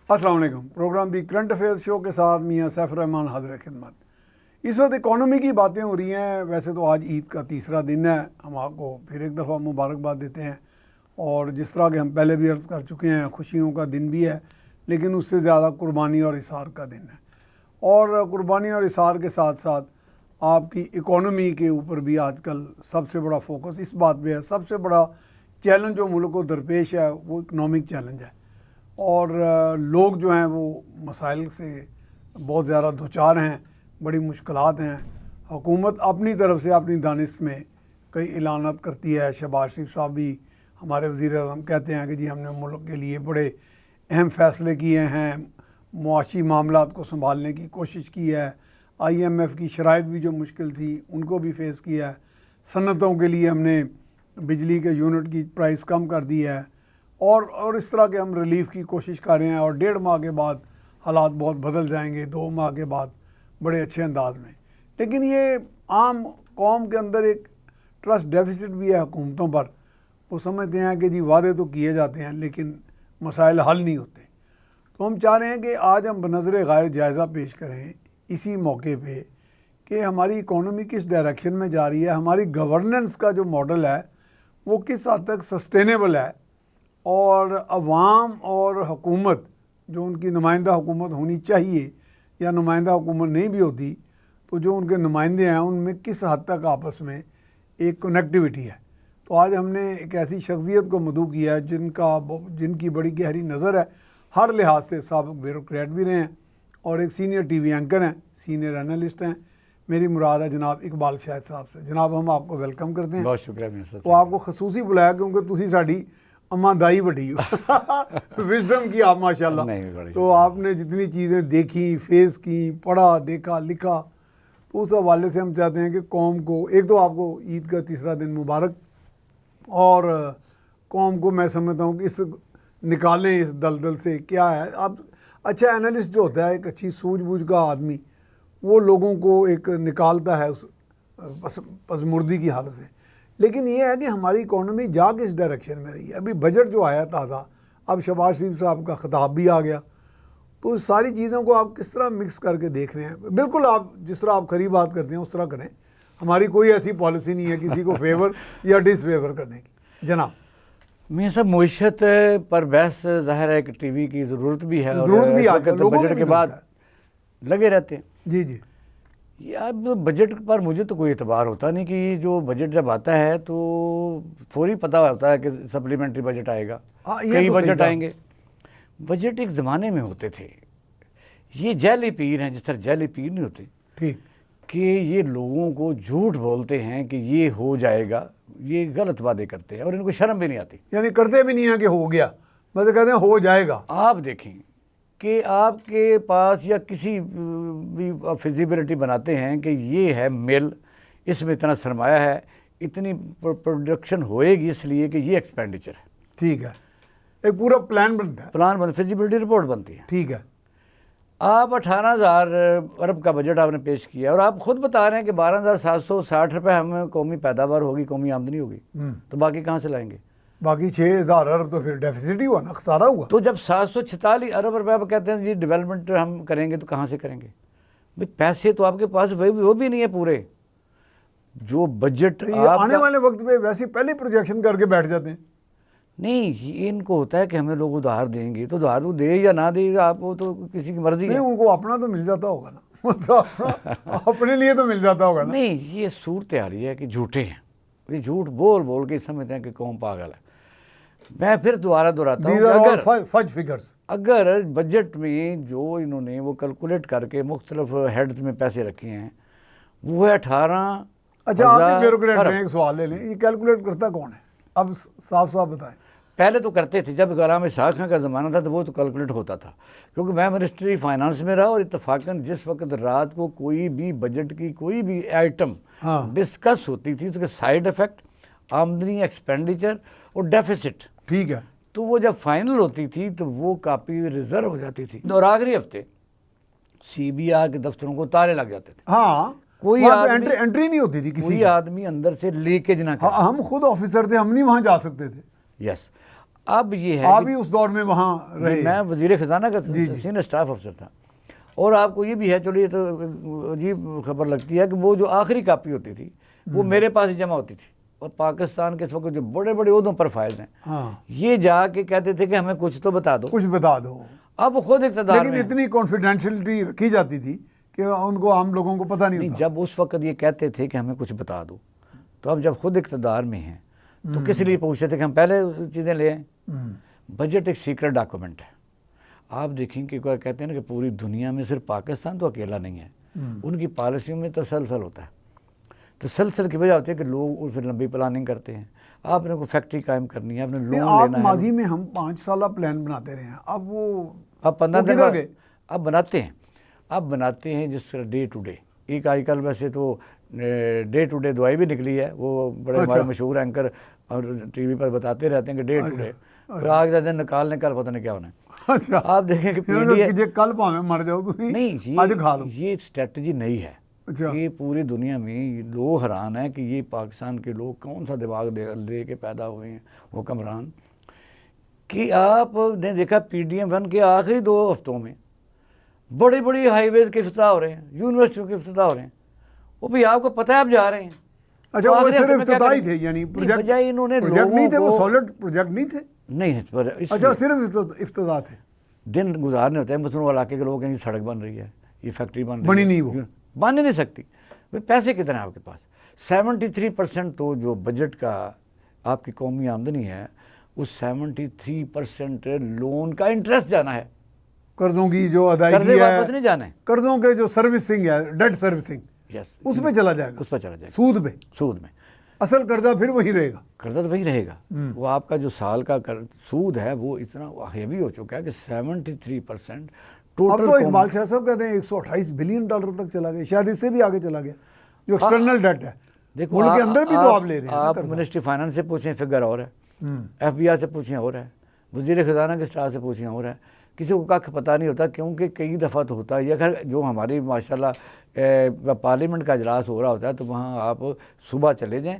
अस्सलाम वालेकुम। Program the current affairs show के साथ मियाँ सैफ रहमान हाजिर खिदमत। इस वक्त इकॉनमी की बातें हो रही हैं। वैसे तो आज ईद का तीसरा दिन है, हम आपको फिर एक दफ़ा मुबारकबाद देते हैं। और जिस तरह के हम पहले भी अर्ज़ कर चुके हैं, खुशियों का दिन भी है, लेकिन उससे ज़्यादा कुर्बानी और इसार का दिन है। और कुर्बानी और इसार के साथ साथ आपकी इकॉनमी के ऊपर भी आजकल सबसे बड़ा फोकस इस बात पे है। सबसे बड़ा चैलेंज जो मुल्क को दरपेश है वो इकनॉमिक चैलेंज है। और लोग जो हैं वो मसाइल से बहुत ज़्यादा दुचार हैं, बड़ी मुश्किलात हैं। हुकूमत अपनी तरफ से अपनी दानिश में कई ऐलानात करती है। शहबाज शरीफ साहब भी, हमारे वज़ीर-ए-आज़म, कहते हैं कि जी हमने मुल्क के लिए बड़े अहम फ़ैसले किए हैं, मुआशी मामलात को संभालने की कोशिश की है। IMF की शराइत भी जो मुश्किल थी उनको भी फेस किया है। सन्नतों के लिए हमने बिजली के यूनिट की प्राइस कम कर दी है और इस तरह के हम रिलीफ़ की कोशिश कर रहे हैं। और 1.5 माह के बाद हालात बहुत बदल जाएंगे, 2 माह के बाद बड़े अच्छे अंदाज में। लेकिन ये आम कौम के अंदर एक ट्रस्ट डेफिसिट भी है हुकूमतों पर। वो समझते हैं कि जी वादे तो किए जाते हैं लेकिन मसाइल हल नहीं होते। तो हम चाह रहे हैं कि आज हम बनज़र गायर जायज़ा पेश करें इसी मौके पे कि हमारी इकॉनमी किस डायरेक्शन में जा रही है, हमारी गवर्नेंस का जो मॉडल है वो किस हद तक सस्टेनेबल है, और अवाम और हुकूमत जो उनकी नुमाइंदा हुकूमत होनी चाहिए या नुमाइंदा हुकूमत नहीं भी होती तो जो उनके नुमाइंदे हैं उनमें किस हद तक आपस में एक कनेक्टिविटी है। तो आज हमने एक ऐसी शख्सियत को मदऊ किया है जिनकी बड़ी गहरी नज़र है, हर लिहाज से साबिक ब्यूरोक्रेट भी रहे हैं और एक सीनियर TV एंकर हैं, सीनियर एनालिस्ट हैं। मेरी मुराद है जनाब इकबाल शाहिद साहब से। जनाब हम आपको वेलकम करते हैं। बहुत शुक्रिया। तो आपको खसूसी बुलाया क्योंकि तुसी साड़ी अम्मा दाई बड़ी हो विजडम की आप माशाल्लाह। तो आपने जितनी चीज़ें देखी, फेस की, पढ़ा, देखा, लिखा, तो उस हवाले से हम चाहते हैं कि कौम को, एक तो आपको ईद का तीसरा दिन मुबारक, और कौम को मैं समझता हूँ कि इस निकालें इस दलदल से। क्या है, आप अच्छा एनालिस्ट जो होता है, एक अच्छी सूझबूझ का आदमी, वो लोगों को एक निकालता है उस पसमुर्दी की हालत से। लेकिन ये है कि हमारी इकॉनमी जा किस डायरेक्शन में रही है। अभी बजट जो आया ताज़ा, अब शहबाज शरीफ साहब का ख़िताब भी आ गया, तो इस सारी चीज़ों को आप किस तरह मिक्स करके देख रहे हैं। बिल्कुल आप जिस तरह आप खरी बात करते हैं उस तरह करें, हमारी कोई ऐसी पॉलिसी नहीं है किसी को फेवर या डिसफेवर करने की। जनाब मैं सब मुइशत पर बहस ज़ाहिर है कि TV की ज़रूरत भी है, ज़रूरत भी आज बजट के बाद लगे रहते हैं। जी जी। यार बजट पर मुझे तो कोई एतबार होता नहीं कि जो बजट जब आता है तो फौरी पता होता है कि सप्लीमेंट्री बजट आएगा, कई तो बजट आएंगे। बजट एक ज़माने में होते थे, ये जैली पीर हैं, जिस तरह जैली पीर नहीं होते, ठीक, कि ये लोगों को झूठ बोलते हैं कि ये हो जाएगा, ये गलत वादे करते हैं और इनको शर्म भी नहीं आती, यानी करते भी नहीं है कि हो गया, बस कहते हैं हो जाएगा। आप देखें कि आपके पास या किसी भी फिजिबिलिटी बनाते हैं कि ये है मिल, इसमें इतना सरमाया है, इतनी प्रोडक्शन होएगी इसलिए कि ये एक्सपेंडिचर है, ठीक है, एक पूरा प्लान बनता है, प्लान बन, फिजिबिलिटी रिपोर्ट बनती है, ठीक है। आप 18,000 अरब का बजट आपने पेश किया और आप खुद बता रहे हैं कि 12,760 रुपये हमें कौमी पैदावार होगी, कौमी आमदनी होगी, तो बाकी कहाँ से लाएंगे? बाकी 6,000 अरब तो फिर डेफिसिट ही हुआ ना, खसारा हुआ। तो जब 746 अरब रुपये आप कहते हैं जी डेवलपमेंट हम करेंगे, तो कहाँ से करेंगे भाई? पैसे तो आपके पास वो भी नहीं है पूरे। जो बजट आने वाले वक्त में वैसे पहले प्रोजेक्शन करके बैठ जाते हैं। नहीं, इनको होता है कि हमें लोग उधार देंगे, तो उधार तो दे या ना दे, आप वो तो किसी की मर्जी है। नहीं, उनको अपना तो मिल जाता होगा ना, मतलब अपने लिए तो मिल जाता होगा ना। नहीं, ये सूरत आ रही है कि झूठे हैं, ये झूठ बोल बोल के समझते हैं कि कौन पागल है। मैं फिर दोबारा दोहराता हूँ, अगर बजट में जो इन्होंने वो कैलकुलेट करके मुख्तलिफ हेड्स में पैसे रखे हैं वो है 18। अच्छा, आप ब्यूरोक्रेट हैं, एक सवाल ले लें, ये कैलकुलेट करता कौन है? अब साफ साफ बताएं। पहले तो करते थे, जब गुलाम इसहाक़ खां का ज़माना था तो वो तो कैलकुलेट होता था, क्योंकि मैं मिनिस्ट्री फाइनेंस में रहा और इत्तफाकन जिस वक्त रात को कोई भी बजट की कोई भी आइटम डिस्कस होती थी तो साइड इफ़ेक्ट, आमदनी, एक्सपेंडिचर और डेफिसिट, ठीक है, तो वो जब फाइनल होती थी तो वो कापी रिजर्व हो जाती थी और आखिरी हफ्ते CBI के दफ्तरों को ताले लग जाते थे। हाँ, कोई एंट्री नहीं होती थी, कोई आदमी अंदर से लीकेज ना करे। हम खुद ऑफिसर थे, हम नहीं वहाँ जा सकते थे। यस, अब ये है आप भी उस दौर में वहाँ रहे। मैं वजीर खजाना का सीनियर स्टाफ अफसर था। और आपको ये भी है, चलो ये तो अजीब खबर लगती है कि वो जो आखिरी कापी होती थी वो मेरे पास ही जमा होती थी। और पाकिस्तान के इस वक्त जो बड़े बड़े ओहदों पर फायद हैं, हाँ, ये जाके कहते थे कि हमें कुछ तो बता दो, कुछ बता दो। अब वो खुद इक़्तिदार लेकिन में हैं। इतनी कॉन्फिडेंशियलिटी रखी जाती थी कि उनको आम लोगों को पता नहीं नहीं, होता। जब उस वक्त ये कहते थे कि हमें कुछ बता दो, तो अब जब खुद इक़्तिदार में हैं तो किस लिए पूछते थे कि हम पहले चीज़ें ले आएं। बजट एक सीक्रेट डॉक्यूमेंट है। आप देखें कि कोई कहते हैं ना कि पूरी दुनिया में सिर्फ पाकिस्तान तो अकेला नहीं है, उनकी पॉलिसियों में तसलसल होता है। तसलसल की वजह होती है कि लोग फिर लंबी प्लानिंग करते हैं। आपने कोई फैक्ट्री कायम करनी है, आपने लोन आप लेना है। माजी में हम 5 साल प्लान बनाते रहे हैं, अब वो अब 15 वो दिन किधर बाद गए? अब बनाते हैं जिस तरह डे टू डे। एक आजकल वैसे तो डे टू डे दवाई भी निकली है, वो बड़े हमारे मशहूर एंकर और टीवी पर बताते रहते हैं कि डे टू डे, आज का दिन निकाल पता नहीं क्या होना है। अच्छा, आप देखें कि जे कल भावें मर जाओ तुसी, नहीं, आज खा लो। ये स्ट्रेटजी नहीं है। अच्छा, ये पूरी दुनिया में लोग हैरान है कि ये पाकिस्तान के लोग कौन सा दिमाग दे के पैदा हुए हैं हुक्मरान, कि आपने देखा PDM-1 के आखिरी 2 हफ्तों में बड़ी बड़ी हाईवेज के इफ्तिताह हो रहे हैं, यूनिवर्सिटियों के इफ्तिताह हो रहे हैं। वो भी आपको पता है आप जा रहे हैं। अच्छा, वो सिर्फ इफ्तिताह ही थे, यानी प्रोजेक्ट इन्होंने प्रोजेक्ट नहीं थे, वो सॉलिड प्रोजेक्ट नहीं थे। नहीं है, पर अच्छा, सिर्फ इफ्तिताह थे। दिन गुजारने होते हैं। मसरूम इलाके के लोग कहेंगे सड़क बन रही है, ये फैक्ट्री बन रही है, बनी नहीं, वो बन ही नहीं सकती। भाई पैसे कितने हैं आपके पास? 73% तो जो बजट का आपकी कौमी आमदनी है, उस 73% लोन का इंटरेस्ट जाना है, कर्जों की जो अदायगी कर्जे है, वापस नहीं जाने, कर्जों के जो सर्विसिंग है, डेट सर्विसिंग, यस, उसमें चला जाएगा, उस पर चला जाएगा, सूद पे। सूद में। असल कर्जा फिर वही रहेगा, कर्जा तो वही रहेगा। वो आपका जो साल का सूद है वो इतना हेवी हो चुका है कि 73% अब टोटल। तो इकबाल शाह साहब कहते हैं 128 बिलियन डॉलर तक चला गया, शायद इससे भी आगे चला गया, जो एक्सटर्नल डेट है। देखो, मुल्क के अंदर भी तो आप ले रहे हैं ना आप कर्जा। मिनिस्ट्री फाइनेंस से पूछें फिगर और है, FBI से पूछें और है, वजीर खजाना के स्टाफ से पूछें और है। किसी को कख पता नहीं होता, क्योंकि कई दफ़ा तो होता है। या खैर जो हमारी माशाल्लाह पार्लियामेंट का इजलास हो रहा होता है तो वहाँ आप सुबह चले जाएं,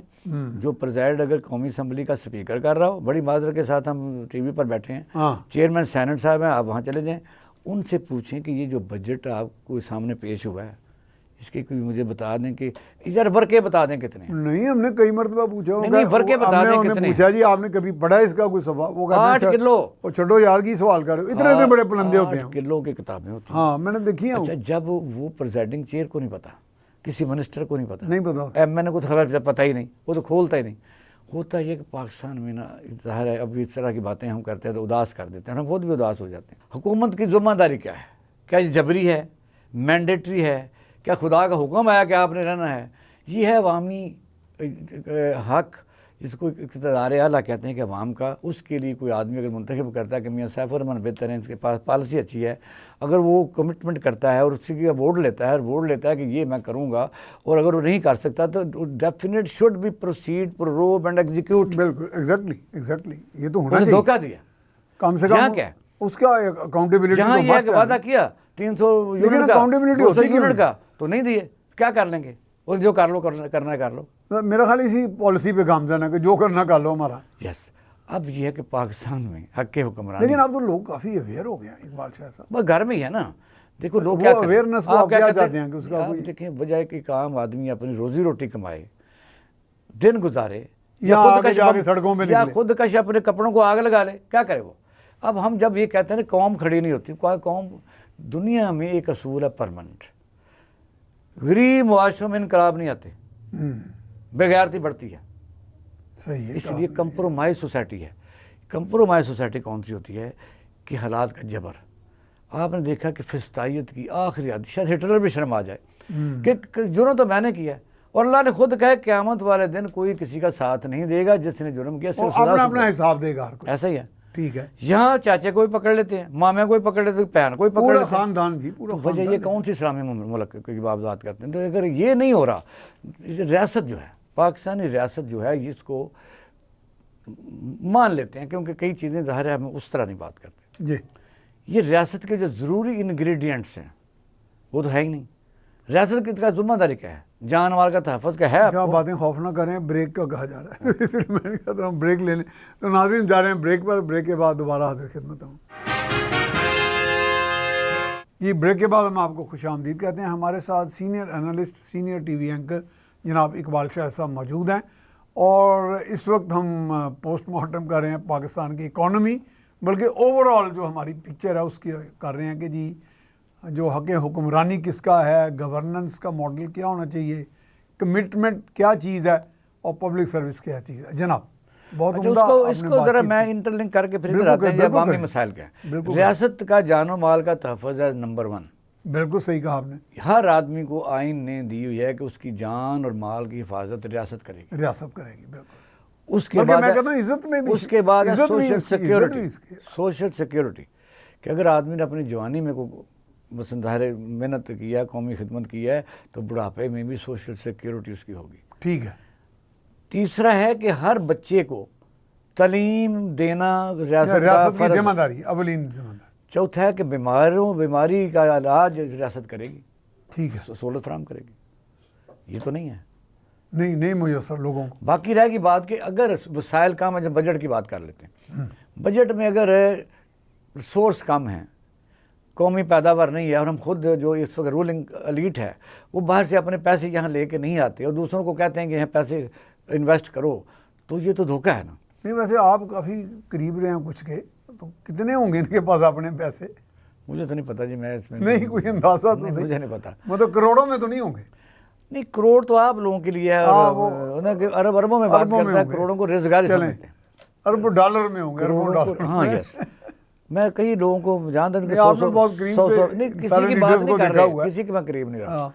जो प्रेसिडेंट अगर कौमी असम्बली का स्पीकर कर रहा हो, बड़ी माजरत के साथ हम TV पर बैठे हैं, चेयरमैन सेनेट साहब हैं, आप वहाँ चले जाएं, उनसे पूछें कि ये जो बजट आपको सामने पेश हुआ है, इसके कोई मुझे बता दें कि यार वर्के बता दें कितने। नहीं, हमने कई मरतबा पूछा, नहीं, वर्के बता दें कितने। पूछा जी आपने कभी पढ़ा इसका कोई सवाल? वो कहते हैं 8 किलो। वो छोड़ो यार की सवाल कर रहे हो, इतने बड़े पलंदे होते हैं। 8 किलो की किताबें होती हैं। हाँ, मैंने देखी है। अच्छा, जब वो प्रेसिडिंग चेयर को नहीं पता, किसी मिनिस्टर को नहीं पता, नहीं पता, MN को तो खबर पता ही नहीं, वो तो खोलता ही नहीं। होता ये कि पाकिस्तान में ना ज़ाहिर है अब इस तरह की बातें हम करते हैं तो उदास कर देते हैं, हम खुद भी उदास हो जाते हैं। हुकूमत की जिम्मेदारी क्या है? क्या ये जबरी है, मैंडेटरी है? क्या खुदा का हुक्म आया कि आपने रहना है? ये है अवामी हक, जिसको इक़्तिदार आला कहते हैं कि अवाम का। उसके लिए कोई आदमी अगर मुंतखब करता है कि मियाँ सैफ रहमान बेहतर है, इसके पास पॉलिसी अच्छी है, अगर वो कमिटमेंट करता है और उसकी वोट लेता है और वोट लेता है कि ये मैं करूँगा, और अगर वो नहीं कर सकता तो definite should be proceed, probe and execute. बिल्कुल, एग्जैक्टली, ये तो होना उसने चाहिए। धोखा दिया कम से यहाँ कम क्या है? उसका अकाउंटेबिलिटी जहाँ तो ये मस्ट है। वादा किया 300 लेकिन यूनिट का, accountability 200 होती क्यों यूनिट नहीं? का, तो नहीं दिए, क्या कर लेंगे? और जो कर लो करना है कर लो। मेरा ख्याल इसी पॉलिसी पे गामजन है कि जो करना कर लो हमारा। यस। अब ये है कि पाकिस्तान में हक के हुक्मरान, लेकिन अब तो लोग काफ़ी अवेयर हो गए हैं इकबाल शाह साहब। बस घर में ही है ना। देखो लोग वो क्या करते हैं? awareness को आप क्या कहते चाहते हैं? हैं कि उसका आप कोई- देखें, बजाय कि एक आम आदमी अपनी रोजी रोटी कमाए, दिन गुजारे, या आगे खुदकश जाके सड़कों पे या निकले। खुदकश अपने कपड़ों को आग लगा ले, क्या करे वो? अब हम जब ये कहते हैं कौम खड़ी नहीं होती, कौम दुनिया में एक असूल है परमानेंट, गरीब मुआशरों में इनकलाब नहीं आते, बेगैरती बढ़ती है। सही है। इसलिए कंप्रोमाइज सोसाइटी है। कंप्रोमाइज सोसाइटी कौन सी होती है? कि हालात का जबर। आपने देखा कि फिस्तायत की आखिरी हद, शायद हिटलर भी शर्म आ जाए कि जुर्म तो मैंने किया है, और अल्लाह ने खुद कहा क़यामत वाले दिन कोई किसी का साथ नहीं देगा जिसने जुर्म किया, सिर्फ सजा अपना सुनो। अपना हिसाब देगा हर कोई। ऐसा ही है। ठीक है, यहाँ चाचे को भी पकड़ लेते हैं, मामे को भी पकड़ लेते हैं, बहन को भी पकड़ पूरा लेते हैं। खानदान जी, पूरा तो वजह ये खानदान। कौन सी इस्लामी मुल्क की बात करते हैं? तो अगर ये नहीं हो रहा, रियासत जो है, पाकिस्तानी रियासत जो है, इसको मान लेते हैं, क्योंकि कई चीज़ें ज़ाहिर है हम उस तरह नहीं बात करते। जी, ये रियासत के जो ज़रूरी इंग्रेडिएंट्स हैं वो तो है ही नहीं। रियासत की का जिम्मेदारी क्या है, जान माल का तहफ़्फ़ुज़ का है क्या आपको। बातें खौफ ना करें, ब्रेक का कहा जा रहा है तो इसलिए मैंने कहा था हम ब्रेक ले लें। तो नाज़रीन जा रहे हैं ब्रेक पर, ब्रेक के बाद दोबारा हाजिर खिदमत हूँ। जी, ब्रेक के बाद हम आपको खुशामदीद कहते हैं। हमारे साथ senior analyst, senior TV anchor जनाब इकबाल शाह साहब मौजूद हैं और इस वक्त हम पोस्टमार्टम कर रहे हैं पाकिस्तान की इकॉनमी, बल्कि ओवरऑल जो हमारी पिक्चर है उसकी कर रहे हैं कि जी जो हक़ हुक्मरानी किसका है, गवर्नेंस का मॉडल क्या होना चाहिए, कमिटमेंट क्या चीज़ है और पब्लिक सर्विस क्या चीज़ है। जनाब बहुत अच्छा, उम्दा उसको आपने इसको ज़रा बातचीत मैं की। इंटरलिंक करके फिर बिल्कुल इधर आते हैं बिल्कुल अवामी करें। मसाइल क्या है। बिल्कुल रियासत का जानो माल का तहफ़्फ़ुज़ है नंबर 1। बिल्कुल सही कहा आपने, हर आदमी को आइन ने दी हुई है कि उसकी जान और माल की हिफाजत रियासत करेगी। रियासत करेगी बिल्कुल। उसके बल्कि बाद मैं कहता हूँ इज्जत में भी, उसके बाद है इज्जत भी सोशल इसकी, इज्जत भी सिक्योरिटी। इसकी। सोशल सिक्योरिटी कि अगर आदमी ने अपनी जवानी में को ज़ाहिर मेहनत किया, कौमी खिदमत की है, तो बुढ़ापे में भी सोशल सिक्योरिटी उसकी होगी। ठीक है। तीसरा है कि हर बच्चे को तालीम देना रियासत का रियासत की फ़र्ज़ है। जिम्मेदारी, अवलीन जिम्मेदारी। चौथा है कि बीमारी का इलाज रियासत करेगी, ठीक है। सहूलत फराम करेगी। ये तो नहीं है। नहीं नहीं मुयसर लोगों को। बाकी रहेगी बात कि अगर वसाइल कम है, जब बजट की बात कर लेते हैं, बजट में अगर रिसोर्स कम है, कौमी पैदावार नहीं है और हम खुद जो इस वक्त रूलिंग एलीट है वो बाहर से अपने पैसे यहाँ लेके नहीं आते और दूसरों को कहते हैं कि यहाँ पैसे इन्वेस्ट करो, तो ये तो धोखा है ना। नहीं वैसे आप काफ़ी करीब रहे हैं कुछ के, तो कितने होंगे इनके पास अपने पैसे? मुझे तो नहीं पता जी, मैं इसमें नहीं कोई अंदाजा तो नहीं, सही। मुझे नहीं पता। मतलब करोड़ों में तो नहीं होंगे। नहीं, करोड़ तो आप लोगों के लिए है और अरब अरबों में बात करता है, करोड़ों को रोजगार समझते हैं। अरब डॉलर में होंगे, अरबों करोड़ों डॉलर। को, हाँ यस। मैं कई लोगों को जानता हूँ कि नहीं, आपने बहुत करीब से नहीं, किसी सारे की बात details नहीं को कर देखा रहे, हुआ है। किसी के मैं करीब नहीं रहा। हाँ।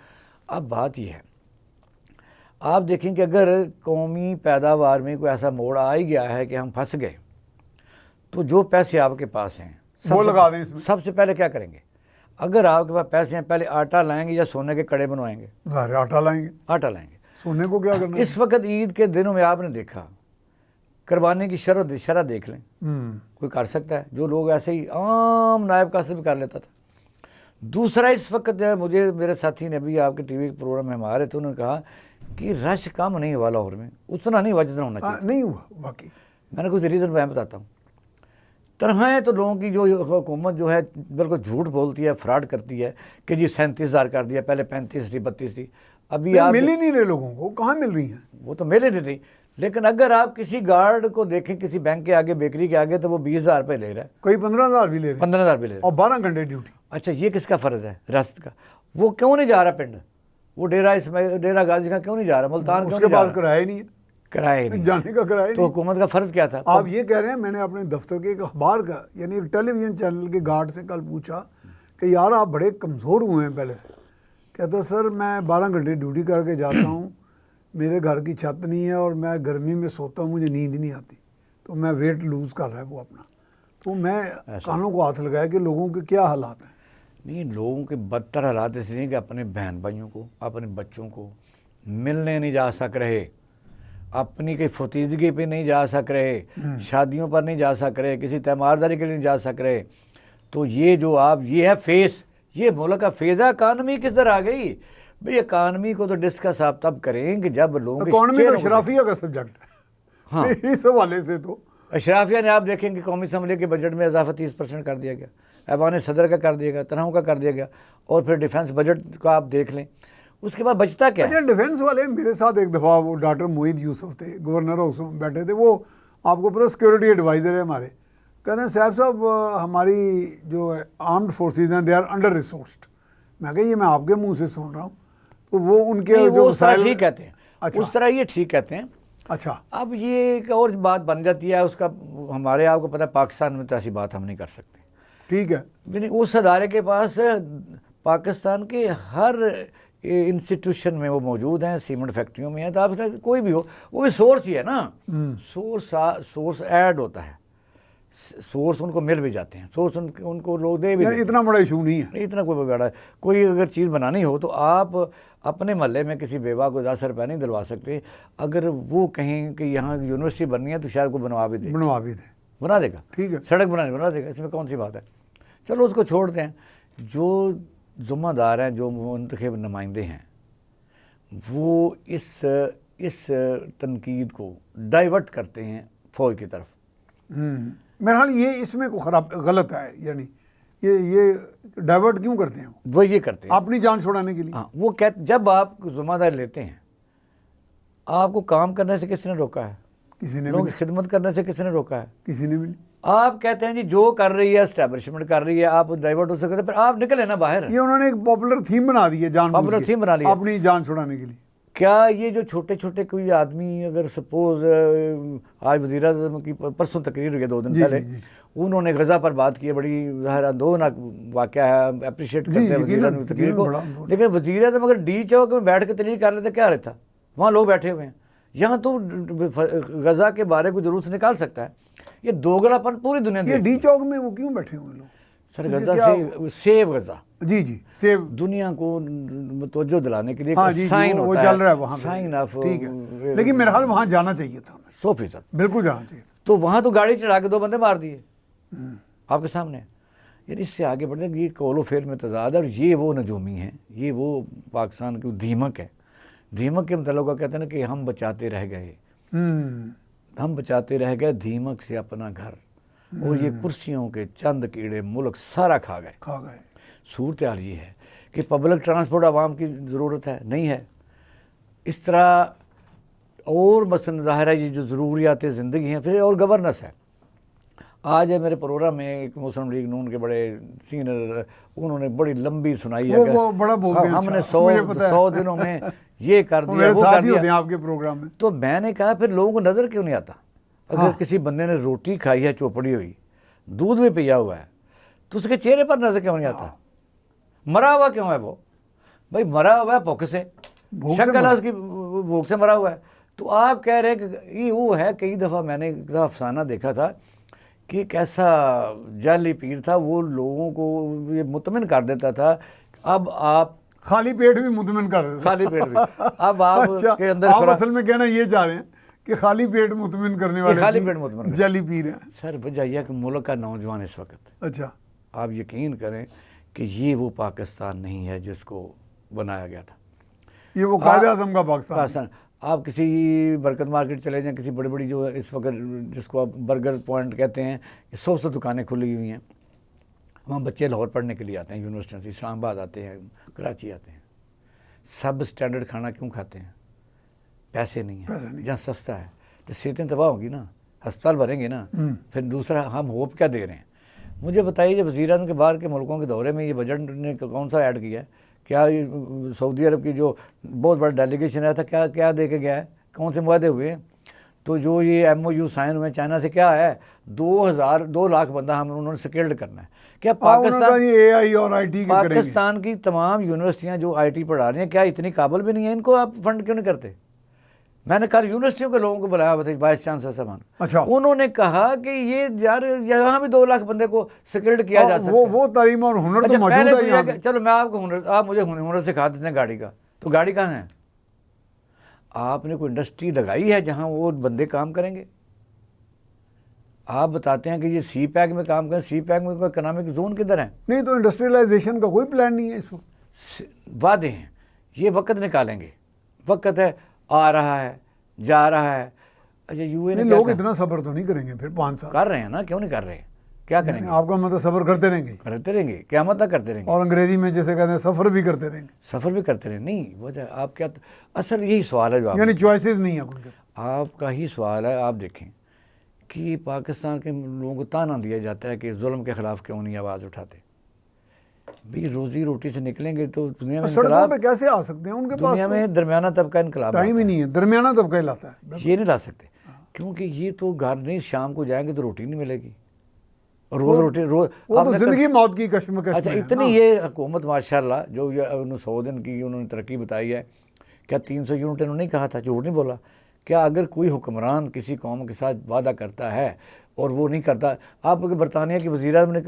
अब बात यह है, आप देखें कि अगर कौमी पैदावार में कोई ऐसा मोड़ आ ही गया है कि हम फंस गए, तो जो पैसे आपके पास हैं वो लगा दें इसमें। सबसे पहले क्या करेंगे? अगर आपके पास पैसे हैं, पहले आटा लाएंगे या सोने के कड़े बनवाएंगे? ज़ाहिर आटा लाएंगे। आटा लाएंगे। सोने को क्या करना है? इस वक्त ईद के दिनों में आपने देखा, करवाने की शरह देख लें, कोई कर सकता है? जो लोग ऐसे ही आम नायब का से भी कर लेता था। दूसरा, इस वक्त मुझे मेरे साथी ने अभी आपके टीवी के प्रोग्राम में हमारे तो उन्होंने कहा कि रश कम नहीं हुआ लाहौर में, उतना नहीं हुआ जितना होना चाहिए। नहीं हुआ वाकई। मैंने कुछ रीज़न मैं बताता हूँ। तरह तो लोगों की जो हुकूमत जो है बिल्कुल झूठ बोलती है, फ्रॉड करती है कि जी 37,000 कर दिया, पहले 35 थी, 32 थी। अभी आप मिल ही नहीं रहे लोगों को, कहाँ मिल रही हैं? वो तो मिल ही नहीं रही। लेकिन अगर आप किसी गार्ड को देखें किसी बैंक के आगे, बेकरी के आगे, तो वो 20,000 रुपये ले रहा है, कोई 15,000 भी ले रहे हैं 15,000 भी ले रहा है। और 12 घंटे ड्यूटी। अच्छा, ये किसका फ़र्ज़ है? रियासत का। वो क्यों नहीं जा रहा पिंड? वो डेरा गाजी का क्यों नहीं जा रहा? मुल्तान क्यों उसके नहीं जा पास रहा? किराया ही नहीं है, किराया ही नहीं। जाने का किराया ही तो नहीं। हुकूमत का फ़र्ज़ क्या था? आप ये कह रहे हैं, मैंने अपने दफ्तर के एक अखबार का यानी एक टेलीविज़न चैनल के गार्ड से कल पूछा कि यार आप बड़े कमज़ोर हुए हैं पहले से। कहता सर मैं 12 घंटे ड्यूटी करके जाता हूँ, मेरे घर की छत नहीं है और मैं गर्मी में सोता हूँ, मुझे नींद नहीं आती, तो मैं वेट लूज़ कर रहा है वो अपना। तो मैं कानों को हाथ लगाया कि लोगों के क्या हालात हैं। नहीं, लोगों के बदतर हालात इसलिए कि अपने बहन भाइयों को, अपने बच्चों को मिलने नहीं जा सक रहे, अपनी कोई फतीदगी पे नहीं जा सक रहे, शादियों पर नहीं जा सक रहे, किसी तीमारदारी के लिए नहीं जा सक रहे। तो ये जो आप ये है फेस, ये मुल्क का फेज़ है। इकानमी किधर आ गई भाई? इकानमी को तो डिस्कस आप तब करें कि जब लोगों इकॉनमी तो अशराफिया का सब्जेक्ट है। हाँ, इस हवाले से तो अशराफिया ने आप देखेंगे कौमी असम्बली के बजट में इजाफा 30% कर दिया गया, ऐवान सदर का कर दिया गया, तनख्वाहों का कर दिया गया, और फिर डिफेंस बजट का आप देख लें, उसके बाद बचता क्या है? अच्छा, डिफेंस वाले मेरे साथ एक दफ़ा वो डॉक्टर मोहित यूसुफ थे, गवर्नर हाउस में बैठे थे, वो आपको पता सिक्योरिटी एडवाइज़र है हमारे। कहते हैं साहब हमारी जो आर्म्ड फोर्सेज हैं दे आर अंडर रिसोर्स्ड। मैं कहा ये मैं आपके मुंह से सुन रहा हूँ, तो वो उनके जो वो वसाइल ठीक कहते हैं। अच्छा। उस तरह ये ठीक कहते हैं। अच्छा, अब ये एक और बात बन जाती है उसका, हमारे आपको पता है पाकिस्तान में तो ऐसी बात हम नहीं कर सकते। ठीक है। यानी उस अदारे के पास पाकिस्तान के हर इंस्टीट्यूशन में वो मौजूद हैं, सीमेंट फैक्ट्रियों में है, तो आप कोई भी हो, वो भी सोर्स ही है ना। सोर्स ऐड होता है, सोर्स उनको मिल भी जाते हैं, सोर्स उनको लोग दे भी यानी इतना बड़ा इशू नहीं है। इतना कोई बड़ा। कोई अगर चीज़ बनानी हो तो आप अपने मोहल्ले में किसी बेवा को 10 रुपये नहीं दिलवा सकते। अगर वो कहें कि यहाँ यूनिवर्सिटी बननी है तो शायद को बनवा भी दे, बना देगा। ठीक है, सड़क बना देगा, इसमें कौन सी बात है? चलो उसको छोड़ दें। जो जुम्मेदार हैं, जो मुंतखब नुमाइंदे हैं, वो इस तनकीद को डाइवर्ट करते हैं फौज की तरफ। मेरा हाल ये इसमें को खराब गलत है, यानी ये डाइवर्ट क्यों करते हैं? वो ये करते हैं अपनी जान छुड़ाने के लिए। हाँ, वो कहते जब आप जिम्मेदारी लेते हैं, आपको काम करने से किसने रोका है? किसी ने लोगों भी की खिदमत करने से किसने रोका है? किसी ने भी नहीं। आप कहते हैं जी जो कर रही है एस्टैब्लिशमेंट कर रही है, आप डाइवर्ट हो सकते हैं, फिर आप निकले ना बाहर। ये उन्होंने एक पॉपुलर थीम बना दी है, Popular theme बना ली है। अपनी जान छुड़ाने के लिए। क्या ये जो छोटे छोटे कोई आदमी, अगर सपोज आज वज़ीर आज़म की परसों तकरीर हुई है 2 दिन जी, पहले, जी, जी। उन्होंने गज़ा पर बात की है, बड़ी ज़ाहिर दो ना वाक़या है, अप्रिशिएट करते हैं वज़ीर आज़म की तकरीर को। लेकिन वज़ीर आज़म अगर डी चौक में बैठ के तकरीर कर लेते क्या रहता? वहाँ लोग बैठे हुए हैं, यहाँ तो गज़ा के बारे को जुलूस निकाल सकता है। ये दोगलापन पूरी दुनिया ये डी चौक में वो क्यों बैठे हुए लोग? सर गज़ा से सेव गज़ा, जी जी, सेव दुनिया को तवज्जो दिलाने के लिए हाँ जी, साइन वो होता चल रहा है वहाँ पे। साइन ऑफ, ठीक है, लेकिन मेरे हाल वहाँ जाना चाहिए था, 100%। बिल्कुल जाना चाहिए था। तो वहाँ तो गाड़ी चढ़ा के 2 बंदे मार दिए आपके सामने। यार इससे आगे बढ़ते ये कौलो फेल में तजाद है, और ये वो नजूमी हैं, ये वो पाकिस्तान की दीमक है। दीमक के मतलब कहते हैं ना कि हम बचाते रह गए, हम बचाते रह गए दीमक से अपना घर, और ये कुर्सियों के चंद कीड़े मुल्क सारा खा गए। सूरत हाल ये है कि पब्लिक ट्रांसपोर्ट आवाम की ज़रूरत है, नहीं है इस तरह। और मसलन ज़ाहिर है ये जो ज़रूरियात ज़िंदगी हैं, फिर और गवर्नेंस है। आज है मेरे प्रोग्राम में एक मुस्लिम लीग नून के बड़े सीनियर, उन्होंने बड़ी लंबी सुनाई है वो बड़ा बोलते हैं, हमने अच्छा, 100 दिनों में ये कर दिया, वो कर दिया आपके प्रोग्राम में। तो मैंने कहा फिर लोगों को नज़र क्यों नहीं आता? अगर किसी बंदे ने रोटी खाई है चौपड़ी हुई, दूध में पिया हुआ है, तो उसके चेहरे पर नज़र क्यों नहीं आता? मरा हुआ क्यों है वो? भाई मरा हुआ है भूख से, शक्ल उसकी भूख से मरा हुआ है। तो आप कह रहे हैं कि ये वो है। कई दफ़ा मैंने एक दफ़ा अफसाना देखा था कि कैसा जाली पीर था, वो लोगों को ये मुतमिन कर देता था। अब आप खाली पेट भी मुतमिन कर देते, खाली पेट भी अब आप अच्छा, के अंदर आप असल में कहना ये चाह रहे हैं कि खाली पेट मुतमिन करने वाले खाली पेट मुतमिन जाली पीर हैं। सर बजाइए कि मुल्क का नौजवान इस वक्त, अच्छा, आप यकीन करें कि ये वो पाकिस्तान नहीं है जिसको बनाया गया था। ये वो कायदे आज़म का पाकिस्तान। आप किसी बरकत मार्केट चले जाएं, किसी बड़ी बड़ी जो इस वक्त जिसको आप बर्गर पॉइंट कहते हैं, 100 दुकानें खुली हुई हैं। वहाँ बच्चे लाहौर पढ़ने के लिए आते हैं, यूनिवर्सिटी से इस्लामाबाद आते हैं, कराची आते हैं। सब स्टैंडर्ड खाना क्यों खाते हैं? पैसे नहीं है, जहाँ सस्ता है। तो सेहतें तबाह होगी ना, अस्पताल भरेंगे ना। फिर दूसरा हम होप क्या दे रहे हैं? मुझे बताइए, जब वज़ीर आज़म के बाहर के मुल्कों के दौरे में ये बजट ने कौन सा ऐड किया है? क्या सऊदी अरब की जो बहुत बड़ा डेलीगेशन आया था, क्या क्या दे के गया है? कौन से मुआदे हुए हैं? तो जो ये MOU साइन हुए चाइना से, क्या है? 2 लाख बंदा हम उन्होंने स्किल्ड करना है। क्या पाकिस्तान AI और IT पाकिस्तान की तमाम यूनिवर्सिटियाँ जो IT पढ़ा रही हैं, क्या इतनी काबिल भी नहीं है? इनको आप फंड क्यों नहीं करते? मैंने कल यूनिवर्सिटियों के लोगों को बुलाया हुआ था, वाइस चांसलर साहब। अच्छा, उन्होंने कहा कि ये यार यहाँ भी 2 लाख बंदे को स्किल्ड किया जा सकता है। वो तालीम और हुनर तो मौजूद है यहाँ पे। चलो मैं आपको हुनर, आप मुझे हुनर सिखा देते हैं गाड़ी का, तो गाड़ी कहाँ है? आपने कोई इंडस्ट्री लगाई है जहाँ वो बंदे काम करेंगे? आप बताते हैं कि ये CPEC में काम करें, CPEC में कोई इकोनॉमिक जोन किधर है? नहीं, तो इंडस्ट्रियलाइजेशन का कोई प्लान नहीं है इस वक्त। वादे हैं, ये वक्त निकालेंगे, वक्त है, आ रहा है, जा रहा है। अच्छा UA ने लोग इतना सब्र तो नहीं करेंगे फिर 5 साल। कर रहे हैं ना, क्यों नहीं कर रहे? क्या करेंगे? आपका मतलब सब्र करते रहेंगे, क़यामत तक करते रहेंगे। और अंग्रेजी में जैसे कहते हैं सफ़र भी करते रहेंगे। सफ़र भी करते रहेंगे। नहीं वजह आप क्या, असल यही सवाल है जो आप, यानी चॉइसेस नहीं है उनके। आपका ही सवाल है। आप देखें कि पाकिस्तान के लोगों को ताना दिया जाता है कि जुल्म के ख़िलाफ़ क्यों नहीं आवाज़ उठाते। भाई रोज़ी रोटी से निकलेंगे तो दुनिया में सड़कों पे कैसे आ सकते हैं? उनके पास दुनिया में दरमियाना तबका इनकलाब टाइम ही नहीं है, दरमियाना तबका ही लाता है। ये नहीं ला सकते, क्योंकि ये तो घर नहीं, शाम को जाएंगे तो रोटी नहीं मिलेगी, और रोज़ रोटी रोज़ तो ज़िंदगी मौत की कश्मकश। अच्छा, इतनी ये हुकूमत माशाल्लाह जो 100 दिन की उन्होंने तरक्की बताई है। क्या 300 यूनिट उन्होंने नहीं कहा था? झूठ नहीं बोला। क्या अगर कोई हुक्मरान किसी कौम के साथ वादा करता है और वो नहीं करता, आप बरतानिया की वज़ीर आज़म ने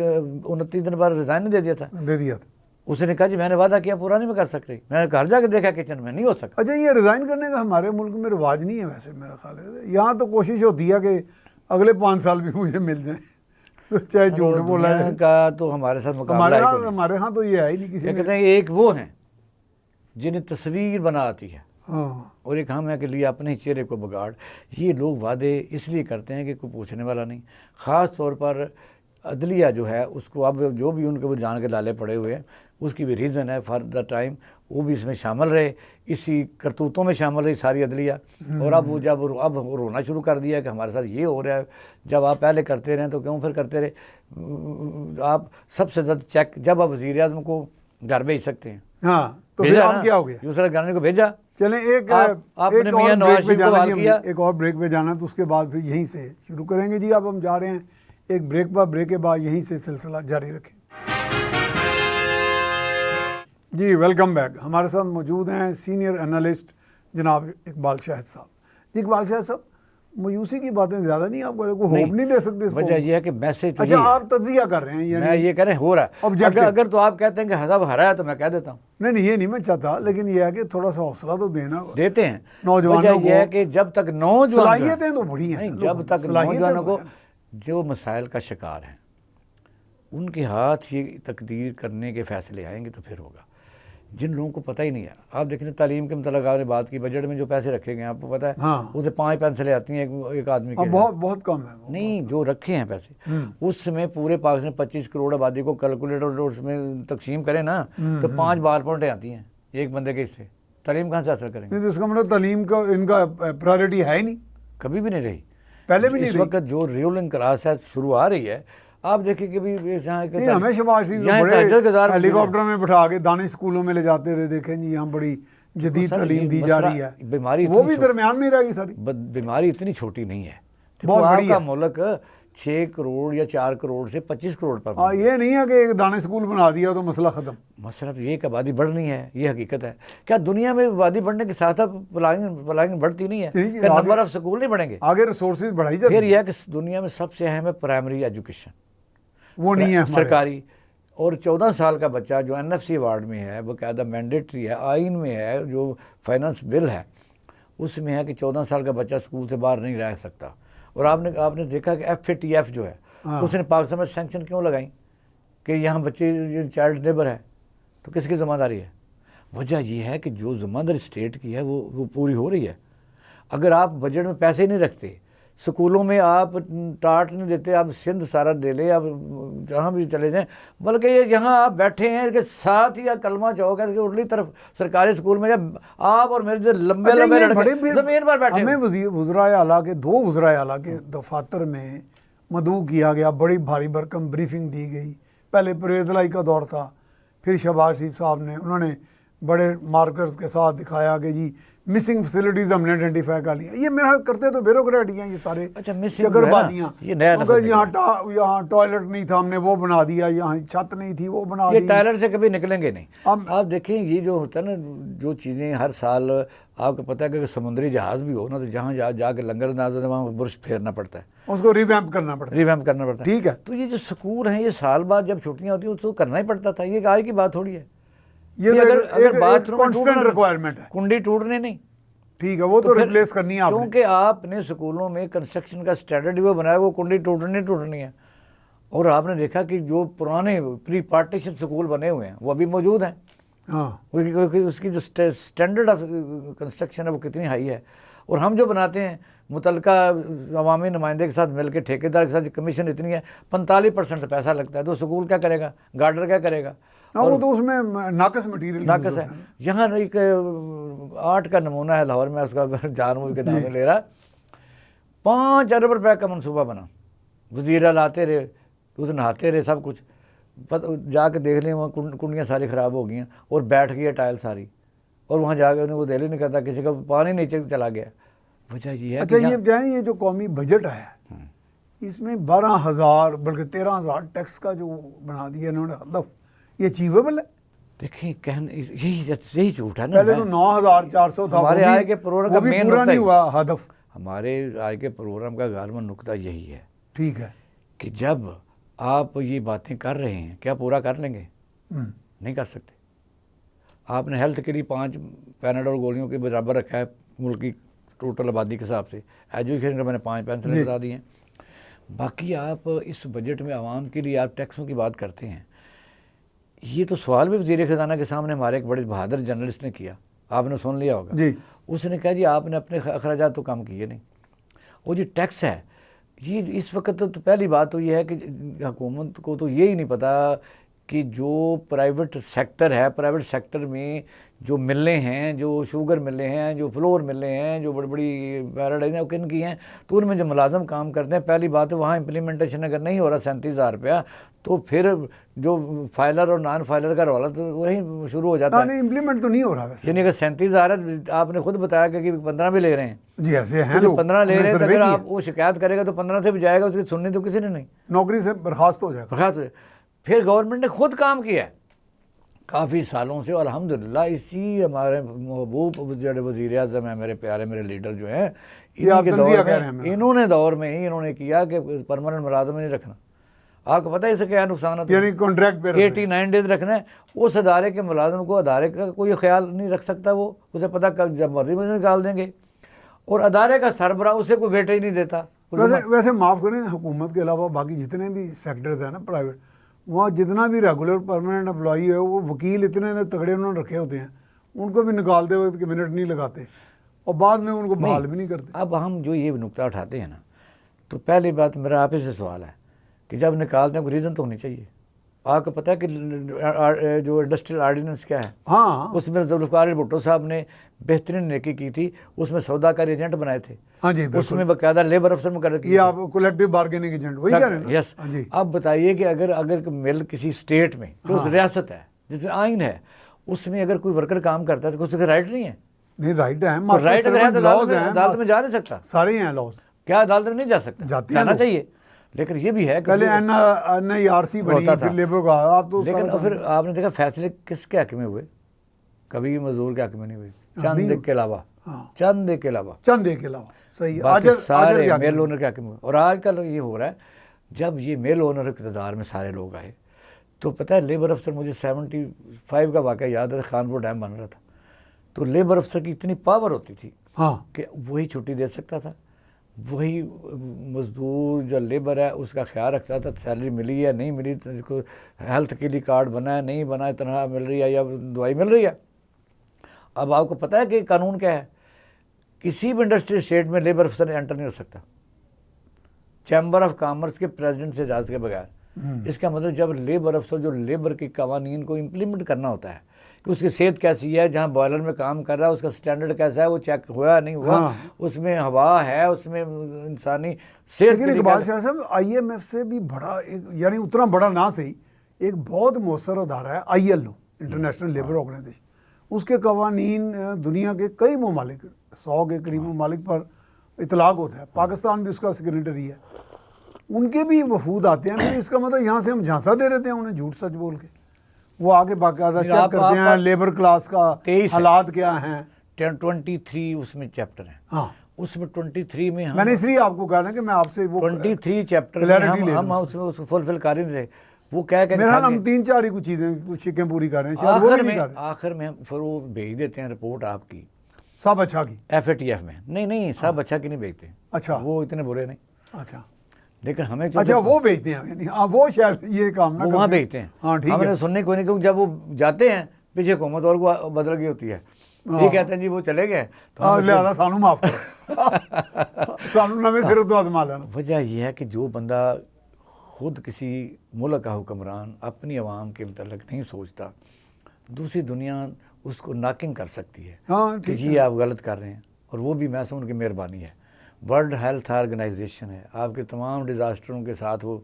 29 दिन बाद रिज़ाइन नहीं दे दिया था? उसने कहा जी मैंने वादा किया, पूरा नहीं मैं कर सक रही, मैंने घर जाके देखा किचन में नहीं हो सकता। अच्छा, ये रिज़ाइन करने का हमारे मुल्क में रिवाज नहीं है वैसे, मेरा ख्याल है। यहाँ तो कोशिश होती है कि अगले 5 साल भी मुझे मिल जाए। तो चाहे झूठ और बोला दुनिया जाए। का तो हमारे साथ मुकाबला हमारे है यहाँ कोई नहीं। हमारे यहाँ तो ये है ही नहीं किसी क्या ने। कहते हैं कि एक वो हैं जिन्हें तस्वीर बना आती है हाँ और एक हम है कि लिए अपने ही चेहरे को बिगाड़। ये लोग वादे इसलिए करते हैं कि कोई पूछने वाला नहीं। ख़ास तौर पर अदलिया जो है उसको अब जो भी उनके वो जान के लाले पड़े हुए हैं, उसकी भी रीज़न है फॉर द टाइम वो भी इसमें शामिल रहे, इसी करतूतों में शामिल रही सारी अदलिया। और अब वो जब अब वो रोना शुरू कर दिया कि हमारे साथ ये हो रहा है। जब आप पहले करते रहे तो क्यों फिर करते रहे? आप सबसे ज़्यादा चेक जब आप वज़ीर-ए-आज़म को घर भेज सकते हैं, हाँ, तो फिर भेजा अब ना, क्या हो गया? यूसुफ गानी को भेजा। चलें एक आपने एक मियां और नवाज ब्रेक पे शरीफ को जाना बहाल जी, किया। एक और ब्रेक पे जाना, तो उसके बाद फिर यहीं से शुरू करेंगे जी। अब हम जा रहे हैं एक ब्रेक पर, ब्रेक के बाद यहीं से सिलसिला जारी रखें जी। Welcome back. हमारे साथ मौजूद हैं सीनियर एनालिस्ट जनाब इकबाल शाहिद साहब। जी इकबाल शाहिद साहब, मायूसी की बातें ज़्यादा नहीं, आप को होप नहीं दे सकते इसको? वजह यह है कि मैसेज तो अच्छा, ये है। आप तज्जिया कर रहे हैं मैं यानी ये कह रहे हैं हो रहा है। Objective। अगर तो आप कहते हैं कि हज़ब हरा है तो मैं कह देता हूँ, नहीं ये नहीं मैं चाहता, लेकिन ये है कि थोड़ा सा हौसला तो देना। देते हैं। नौजवानों वजह यह है को कि जब तक नौजवान सलाहियतें तो बड़ी हैं, नहीं, जब तक सलाहियतें नौजवानों तो को हैं। जो मसाइल का शिकार हैं उनके हाथ ये तकदीर करने के फैसले आएंगे तो फिर होगा। जिन लोगों को पता ही नहीं है, आप देखें तालीम के मतलब आपने बात की, बजट में जो पैसे रखे गए हैं आपको पता है, हाँ। उसे 5 पेंसिलें आती हैं एक आदमी के अब लिए। बहुत बहुत कम है वो। नहीं, जो रखे हैं पैसे उसमें पूरे पाकिस्तान 25 करोड़ आबादी को कैलकुलेट और उसमें तकसीम करें ना तो 5 बार पॉइंटें आती हैं एक बंदे के हिस्से। तालीम कहाँ से हासिल करेंगे? नहीं तो इसका मतलब तालीम का इनका प्रायोरिटी है ही नहीं, कभी भी नहीं रही। पहले भी नहीं इस रही। वक्त जो रूलिंग क्लास है शुरू आ रही है, आप देखिए कि भी यहाँ नहीं, हमें शहबाज शरीफ को बड़े हेलीकॉप्टर में बिठा के दानिश स्कूलों में ले जाते थे, देखें जी यहाँ बड़ी जदीद तालीम दी जा रही है, बीमारी वो भी दरमियान में रहेगी सारी। बीमारी इतनी छोटी नहीं है। बहुत बड़ी आपका है। मुल्क 6 करोड़ या 4 करोड़ से 25 करोड़ पर हाँ, ये नहीं है कि एक दानिश स्कूल बना दिया तो मसला ख़त्म। मसला तो ये कि आबादी बढ़नी है, ये हकीकत है। क्या दुनिया में आबादी बढ़ने के साथ साथ प्लानिंग बढ़ती नहीं है? ठीक है, क्या आगे- नंबर ऑफ स्कूल नहीं बढ़ेंगे? आगे रिसोर्सेज बढ़ाई जाती फिर है, यह है कि दुनिया में सबसे अहम है प्राइमरी एजुकेशन, वो नहीं है हमारे। सरकारी। और 14 साल का बच्चा जो NFC अवार्ड में है, बाकायदा मैंडेटरी है, आइन में है, जो फाइनेंस बिल है उसमें है कि 14 साल का बच्चा स्कूल से बाहर नहीं रह सकता। और आपने देखा कि FATF जो है उसने पाकिस्तान में सैंक्शन क्यों लगाई कि यहाँ बच्चे चाइल्ड लेबर है, तो किसकी ज़िम्मेदारी है? वजह यह है कि जो ज़िम्मेदारी स्टेट की है वो पूरी हो रही है। अगर आप बजट में पैसे ही नहीं रखते, स्कूलों में आप टाट नहीं देते, आप सिंध सारा दे लें, आप जहाँ भी चले जाएं, बल्कि ये जहाँ आप बैठे हैं इसके साथ ही कलमा चौक है, उर्ली तरफ सरकारी स्कूल में जब आप और मेरे लंबे अच्छा, लंबे ये लड़के बड़े ज़मीन पर बैठे हमें हो। वज़राए आला के 2 वज़राए आला के दफातर में मदऊ किया गया, बड़ी भारी भरकम ब्रीफिंग दी गई। पहले परवेज़ लाई का दौर था, फिर शहबाज शरीफ साहब ने उन्होंने बड़े मार्कर्स के साथ दिखाया कि जी मिसिंग फैसिलिटीज़ हमने आइडेंटिफाई कर लिया। ये मेरा करते तो ब्यूरोक्रेट ही हैं ये सारे। अच्छा, missing चकरबादियाँ, जो है ना, ये नया लफ्ज़ उनका यहाँ टॉयलेट नहीं था हमने वो बना दिया, यहाँ छत नहीं थी वो बना ये दी। टॉयलेट से कभी निकलेंगे नहीं। अब- आप देखें ये जो होता है ना, जो चीज़ें हर साल आपको पता है कि अगर समुद्री जहाज़ भी हो ना तो जहाँ जाके लंगर ना हो वहाँ बुर्श फेरना पड़ता है, उसको रिवैम्प करना पड़ता है। रिवैम्प करना पड़ता है। ठीक है। तो ये जो स्कूल हैं ये साल बाद जब छुट्टियाँ होती हैं उसको करना ही पड़ता था। ये आज की बात थोड़ी है। ये ये तो अगर एक बाथरूम में कांस्टेंट टूटना- रिक्वायरमेंट है। कुंडी टूटने नहीं, ठीक है, वो तो फिर- रिप्लेस करनी है आपने। क्योंकि आपने स्कूलों में कंस्ट्रक्शन का स्टैंडर्ड वो बनाया, वो कुंडी टूटनी है। और आपने देखा कि जो पुराने प्री पार्टीशन स्कूल बने हुए हैं वो अभी मौजूद हैं। हाँ, उसकी जो स्टैंडर्ड ऑफ कंस्ट्रक्शन है वो कितनी हाई है। और हम जो बनाते हैं मुतलका अवामी नुमाइंदे के साथ मिलकर ठेकेदार के साथ कमीशन इतनी है, 45% पैसा लगता है, तो स्कूल क्या करेगा, गार्डर क्या करेगा? हाँ, वो तो उसमें नाकस मटीरियल नाकस है। यहाँ एक आर्ट का नमूना है लाहौर में, उसका जानबूझ के नाम ले रहा, 5 अरब रुपए का मनसूबा बना, वजीरा लाते रहे, उस नहाते रहे, सब कुछ जाके देख लें वहाँ कुंडियाँ सारी ख़राब हो गई हैं और बैठ गई है टाइल सारी, और वहाँ जाके उन्हें वो दिल ही नहीं करता, किसी का पानी नीचे चला गया। वजह ये है। अच्छा, ये क्या है, ये जो कौमी बजट है इसमें 12,000 बल्कि 13,000 टैक्स का जो बना दिया इन्होंने हदफ, ये अचीवेबल है? देखिए कहने यही झूठ है ना। पहले तो 9,400 था, हमारे आय के प्रोग्राम का मेन पूरा नहीं हुआ हदफ। हमारे आय के प्रोग्राम का गालमन नुकता यही है, ठीक है, कि जब आप ये बातें कर रहे हैं क्या पूरा कर लेंगे? नहीं कर सकते। आपने हेल्थ के लिए 5 पैनाडोल गोलियों के बराबर रखा है मुल्क की टोटल आबादी के हिसाब से। एजुकेशन का मैंने 5 पेंसिलें बता दी हैं। बाकी आप इस बजट में आवाम के लिए आप टैक्सों की बात करते हैं, ये तो सवाल भी वज़ीर ख़ज़ाना के सामने हमारे एक बड़े बहादुर जर्नलिस्ट ने किया, आपने सुन लिया होगा जी। उसने कहा जी आपने अपने अखराजात तो कम किए नहीं, वो जो टैक्स है ये इस वक्त तो पहली बात तो ये है कि हुकूमत को तो ये ही नहीं पता कि जो प्राइवेट सेक्टर है, प्राइवेट सेक्टर में जो मिलें हैं, जो शुगर मिले हैं, जो फ्लोर मिले हैं, जो बड़ी बड़ी पैराडाइज हैं, वो किन की हैं, तो उनमें जो मुलाजम काम करते हैं, पहली बात है वहाँ इम्प्लीमेंटेशन अगर नहीं हो रहा 37,000 रुपया, तो फिर जो फाइलर और नॉन फाइलर का रौला तो वही शुरू हो जाता है। नहीं, इम्प्लीमेंट तो नहीं हो रहा वैसे। यानी अगर 37,000 है, आपने खुद बताया कि 15 भी ले रहे हैं जी, ऐसे हैं तो लोग, 15 ले रहे हैं, तो सर्वे अगर की है। आप वो शिकायत करेगा तो 15 से भी जाएगा, उसकी सुननी तो किसी ने नहीं, नौकरी से बर्खास्त हो जाएगा। बर्खास्त हो जाए। फिर गवर्नमेंट ने खुद काम किया है काफ़ी सालों से, और अल्हम्दुलिल्लाह इसी हमारे महबूब जो वज़ीर आज़म है, मेरे प्यारे मेरे लीडर जो हैं, इन्हीं के दौर में, इन्होंने दौर में ही इन्होंने किया कि परमानेंट मुलाजम नहीं रखना। आपको पता है इससे क्या नुकसान होता है? यानी कॉन्ट्रैक्ट पे 89 डेज रखना है। उस अदारे के मुलाजम को अदारे का कोई ख्याल नहीं रख सकता, वो उसे पता कब जब मर्जी मुझे निकाल देंगे, और अदारे का सरबरा उसे कोई वेट ही नहीं देता। वैसे माफ़ करें, हुकूमत के अलावा बाकी जितने भी सेक्टर्स हैं ना प्राइवेट, वहाँ जितना भी रेगुलर परमानेंट एम्प्लॉई है, वो वकील इतने तगड़े उन्होंने रखे होते हैं, उनको भी निकालते हुए मिनट नहीं लगाते और बाद में उनको बहाल भी नहीं करते। अब हम जो ये नुकता उठाते हैं ना, तो पहली बात मेरा आप ही से सवाल है कि जब निकालते हैं कोई रीज़न तो होनी चाहिए। आपको पता है कि जो इंडस्ट्रियल आर्डिनेंस क्या है? हाँ, उसमें जुल्फ़िकार भुट्टो साहब ने बेहतरीन नेकी की थी, उसमें सौदाकारी एजेंट बनाए थे। हाँ जी, उसमें बाकायदा लेबर अफसर मुकर्रर किए। ये आप कोलेक्टिव बार्गेनिंग एजेंट वही कह रहे हैं ना? यस। हाँ जी। अब बताइए कि अगर मिल किसी स्टेट में जो रियासत है जिसमें आइन है, उसमें अगर कोई वर्कर काम करता है तो उसका राइट नहीं है? नहीं, राइट है, तो राइट अगर है तो अदालत में जा नहीं सकता। सारे हैं लॉज, क्या अदालत में नहीं जा सकता? जाना चाहिए, लेकिन ये भी है कि पहले NIRC बनी, फिर लेबर का, आप तो लेकिन फिर आपने देखा फैसले किसके हक में हुए? कभी मजदूर के हक में नहीं हुए, चंद एक के अलावा, चंद एक के अलावा, चंद एक के अलावा। सही, सारे मेल ओनर के हक में हुए। और आजकल ये हो रहा है, जब ये मेल ओनर इक़्तिदार में सारे लोग आए, तो पता है लेबर अफसर, मुझे 75 का वाक़या याद है, खानपुर डैम बन रहा था, तो लेबर अफसर की इतनी पावर होती थी कि वही छुट्टी दे सकता था, वही मज़दूर जो लेबर है उसका ख्याल रखता था, सैलरी मिली है नहीं मिली, तो हेल्थ के लिए कार्ड बना है नहीं बना है, तनख्वाह मिल रही है या दवाई मिल रही है। अब आपको पता है कि कानून क्या है? किसी भी इंडस्ट्रियल स्टेट में लेबर अफसर एंटर नहीं हो सकता चैम्बर ऑफ कॉमर्स के प्रेसिडेंट से इजाज़त के बगैर। इसका मतलब जब लेबर अफसर जो लेबर के कवानीन को इम्प्लीमेंट करना होता है कि उसकी सेहत कैसी है, जहाँ बॉयलर में काम कर रहा है उसका स्टैंडर्ड कैसा है, वो चेक हुआ नहीं हुआ, उसमें हवा है, उसमें इंसानी सेहत। लेकिन इकबाल शाह साहब, IMF से भी बड़ा एक, यानी उतना बड़ा ना सही, एक बहुत मौसर अदारा है ILO, इंटरनेशनल लेबर ऑर्गेनाइजेशन। उसके कवानीन दुनिया के कई ममालिक, 100 के करीब ममालिक पर इतलाक होता है, पाकिस्तान भी उसका सिग्नेटरी है, उनके भी वफूद आते हैं। फिर इसका मतलब यहाँ से हम झांसा दे देते हैं उन्हें, झूठ सच बोल के, वो आगे बाकायदा चेक करते हैं लेबर क्लास का हालात क्या हैं। 23 उसमें चैप्टर है। हाँ, उसमें 23 में मैंने इसलिए आपको कहा ना कि मैं आपसे वो 23 चैप्टर में हम उसमें उसको फुलफिल कर ही नहीं रहे। वो क्या है, मेरा हम 3-4 ही कुछ चीज़ें कुछ शिकें पूरी कर रहे हैं, आखिर में फिर वो भेज देते हैं रिपोर्ट आपकी सब अच्छा की FATF में। नहीं सब अच्छा की नहीं भेजते। अच्छा, वो इतने बुरे नहीं। अच्छा, लेकिन हमें अच्छा वो भेजते हैं, वो शायद ये काम ना वहाँ भेजते हैं। हाँ ठीक है, हमने सुनने को नहीं, क्योंकि जब वो जाते हैं पीछे हुकूमत और को बदल गई होती है, ये कहते हैं जी वो चले गए तो लिहाजा सानू माफ करो, सानू नवे सिर तो आजमा लेना। वजह यह है कि जो बंदा खुद किसी मुल्क का हुक्मरान अपनी आवाम के मतलब नहीं सोचता, दूसरी दुनिया उसको नाकिंग कर सकती है कि जी आप गलत कर रहे हैं, और वो भी महसूस उनकी मेहरबानी है। वर्ल्ड हेल्थ ऑर्गेनाइजेशन है, आपके तमाम डिज़ास्टरों के साथ वो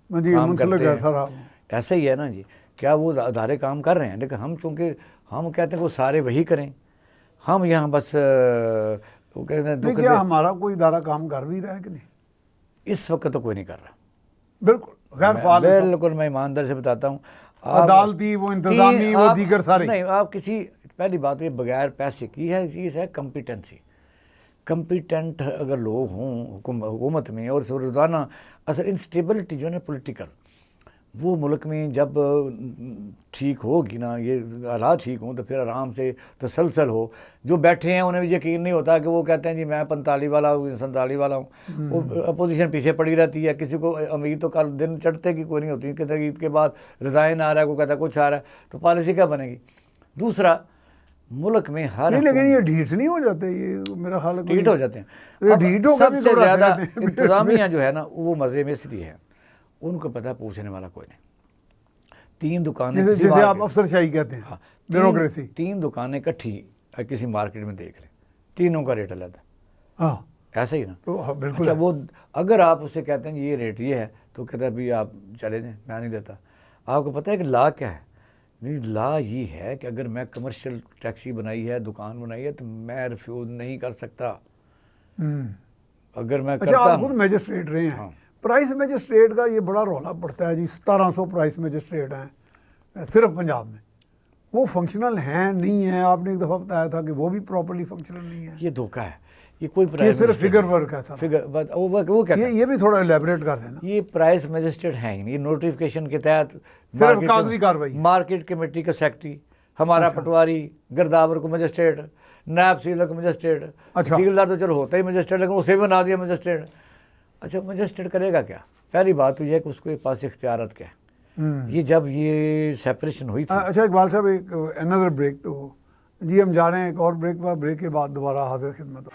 काम करते हैं, ऐसा ही है ना जी। क्या वो अदारे काम कर रहे हैं? लेकिन हम चूँकि हम कहते हैं वो सारे वही करें, हम यहाँ बस वो कहते हैं क्या हमारा कोई इदारा काम कर भी रहा है कि नहीं? इस वक्त तो कोई नहीं कर रहा। बिल्कुल गैर फाल, बिल्कुल मैं ईमानदारी से बताता हूँ, अदालती वो इंतजामी वो दीगर सारे नहीं। आप किसी पहली बात ये बगैर पैसे की है, चीज़ है कम्पिटेंसी। कम्पिटेंट अगर लोग हों हुकूमत में, और रोज़ाना असर इंस्टेबिलिटी जो है ना पॉलिटिकल, वो मुल्क में जब ठीक होगी ना, ये हालात ठीक हों, तो फिर आराम से तसलसल हो। जो बैठे हैं उन्हें भी यकीन नहीं होता कि वो कहते हैं जी मैं 45 वाला हूँ, 47 वाला हूँ। वो अपोजिशन पीछे पड़ी रहती है। किसी को उम्मीद तो कल दिन चढ़ते की कोई नहीं होती, कहते ईद के बाद रिज़ाइन आ रहा है, कोई कहता है कुछ आ रहा है, तो पॉलिसी क्या बनेगी। दूसरा, मुल्क में हर नहीं, लेकिन ये ढीठ नहीं हो जाते, ये मेरा ख्याल है ढीठ हो जाते हैं। ये अब ढीठ होकर भी सबसे दौड़ाते ज़्यादा रहते हैं। इंतज़ामिया जो है ना, वो मज़े में इसलिए है, उनको पता है पूछने वाला कोई नहीं। 3 दुकानें जिसे किसी जिसे आप मार्केट- अफसरशाही कहते हैं, हाँ, ब्यूरोक्रेसी। 3 दुकानें इकट्ठी किसी मार्केट में देख लें, तीनों का रेट अलग है। हाँ, ऐसा ही ना। तो हाँ, बिल्कुल अच्छा, है। वो अगर आप उससे कहते हैं ये रेट ये है, तो कहता है भाई आप चले जाएं, मैं नहीं देता। आपको पता है कि ला क्या है? नहीं, ला ये है कि अगर मैं कमर्शियल टैक्सी बनाई है, दुकान बनाई है, तो मैं रिफ्यूज़ नहीं कर सकता। अगर मैं अच्छा, करता आप खुद हूँ, मजिस्ट्रेट रहे हैं। हाँ। प्राइस मजिस्ट्रेट का ये बड़ा रौला पड़ता है जी, 1700 प्राइस मजिस्ट्रेट हैं सिर्फ पंजाब में। वो फंक्शनल हैं नहीं है? आपने एक दफ़ा बताया था कि वो भी प्रॉपर्ली फंक्शनल नहीं है। ये धोखा है। ये कोई ये प्राइस सिर्फ फिगर वर्क है सारा। फिगर वो कहता है ये भी थोड़ा एलेबरेट कर देना। ये प्राइस मजिस्ट्रेट है ही नहीं। ये नोटिफिकेशन के तहत सिर्फ कागजी कार्रवाई है। मार्केट कमेटी का सेक्रेटरी, हमारा पटवारी, गिरदावर को मजिस्ट्रेट, नायब सीलर को मजिस्ट्रेट। अच्छा। सीलदार तो चलो होता ही मजिस्ट्रेट, लेकिन उसे भी बना दिया मजिस्ट्रेट। अच्छा, मजिस्ट्रेट करेगा क्या? पहली बात तो यह है कि उसके पास इख्तियारत क्या है। ये जब ये सेपरेशन हुई थी, अच्छा इकबाल साहब, एक अनदर ब्रेक। तो जी हम जा रहे हैं एक और ब्रेक पर। ब्रेक के बाद दोबारा हाजिर खिदमत हो।